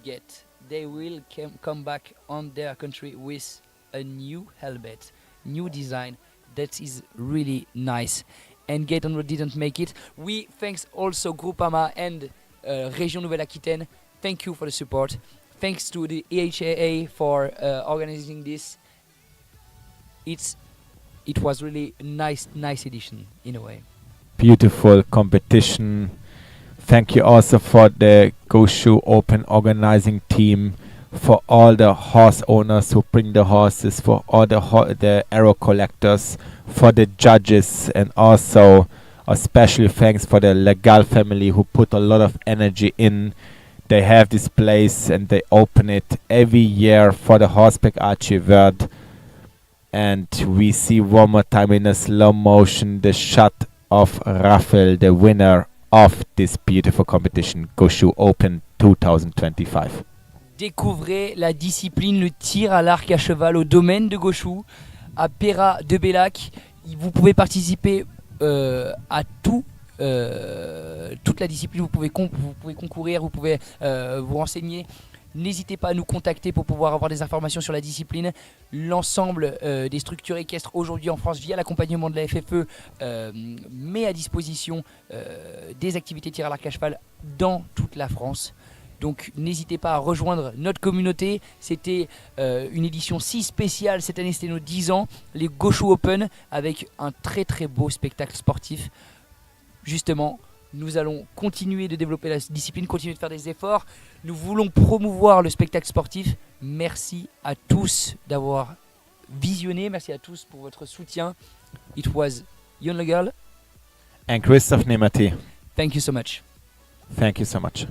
come back on their country with a new helmet, new design that is really nice. And Gaetan Road didn't make it. We thanks also Groupama and Région Nouvelle-Aquitaine. Thank you for the support. thanks to the EHAA for organizing this. It was really a nice edition in a way. Beautiful competition. Thank you also for the Gauchoux Open organizing team, for all the horse owners who bring the horses, for all the arrow collectors, for the judges, and also a special thanks for the Legal family who put a lot of energy in. They have this place and they open it every year for the horseback archery world. And we see one more time in a slow motion the shot of Raphael, the winner of this beautiful competition, Gauchoux Open 2025. Découvrez la discipline, le tir à l'arc à cheval au domaine de Gauchoux, à Péra de Bellac. Vous pouvez participer à toute la discipline, vous pouvez concourir, vous pouvez vous renseigner. N'hésitez pas à nous contacter pour pouvoir avoir des informations sur la discipline. L'ensemble des structures équestres aujourd'hui en France via l'accompagnement de la FFE met à disposition des activités tir à l'arc à cheval dans toute la France. Donc n'hésitez pas à rejoindre notre communauté. C'était une édition si spéciale. Cette année c'était nos 10 ans, les Gauchoux Open, avec un très très beau spectacle sportif. Justement, nous allons continuer de développer la discipline, continuer de faire des efforts. Nous voulons promouvoir le spectacle sportif. Merci à tous d'avoir visionné. Merci à tous pour votre soutien. It was Jon Legal And Christoph Nemati. Thank you so much. Thank you so much.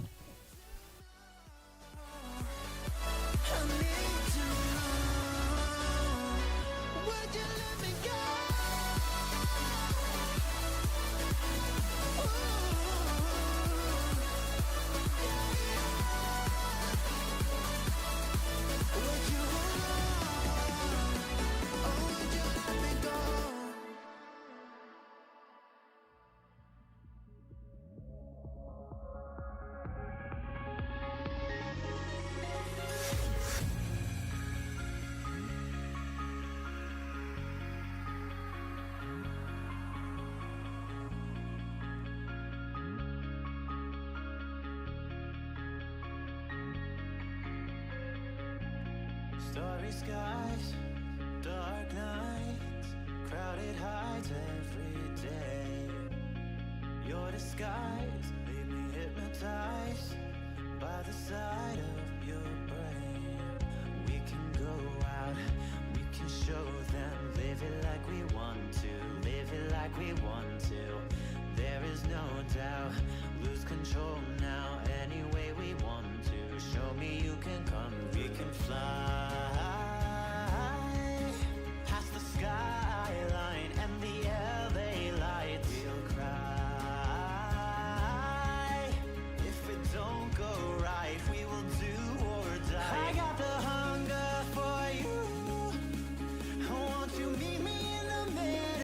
Starry skies, dark nights, crowded heights every day. Your disguise leave me hypnotized by the sight of your brain. We can go out, we can show them, live it like we want to, live it like we want to. There is no doubt, lose control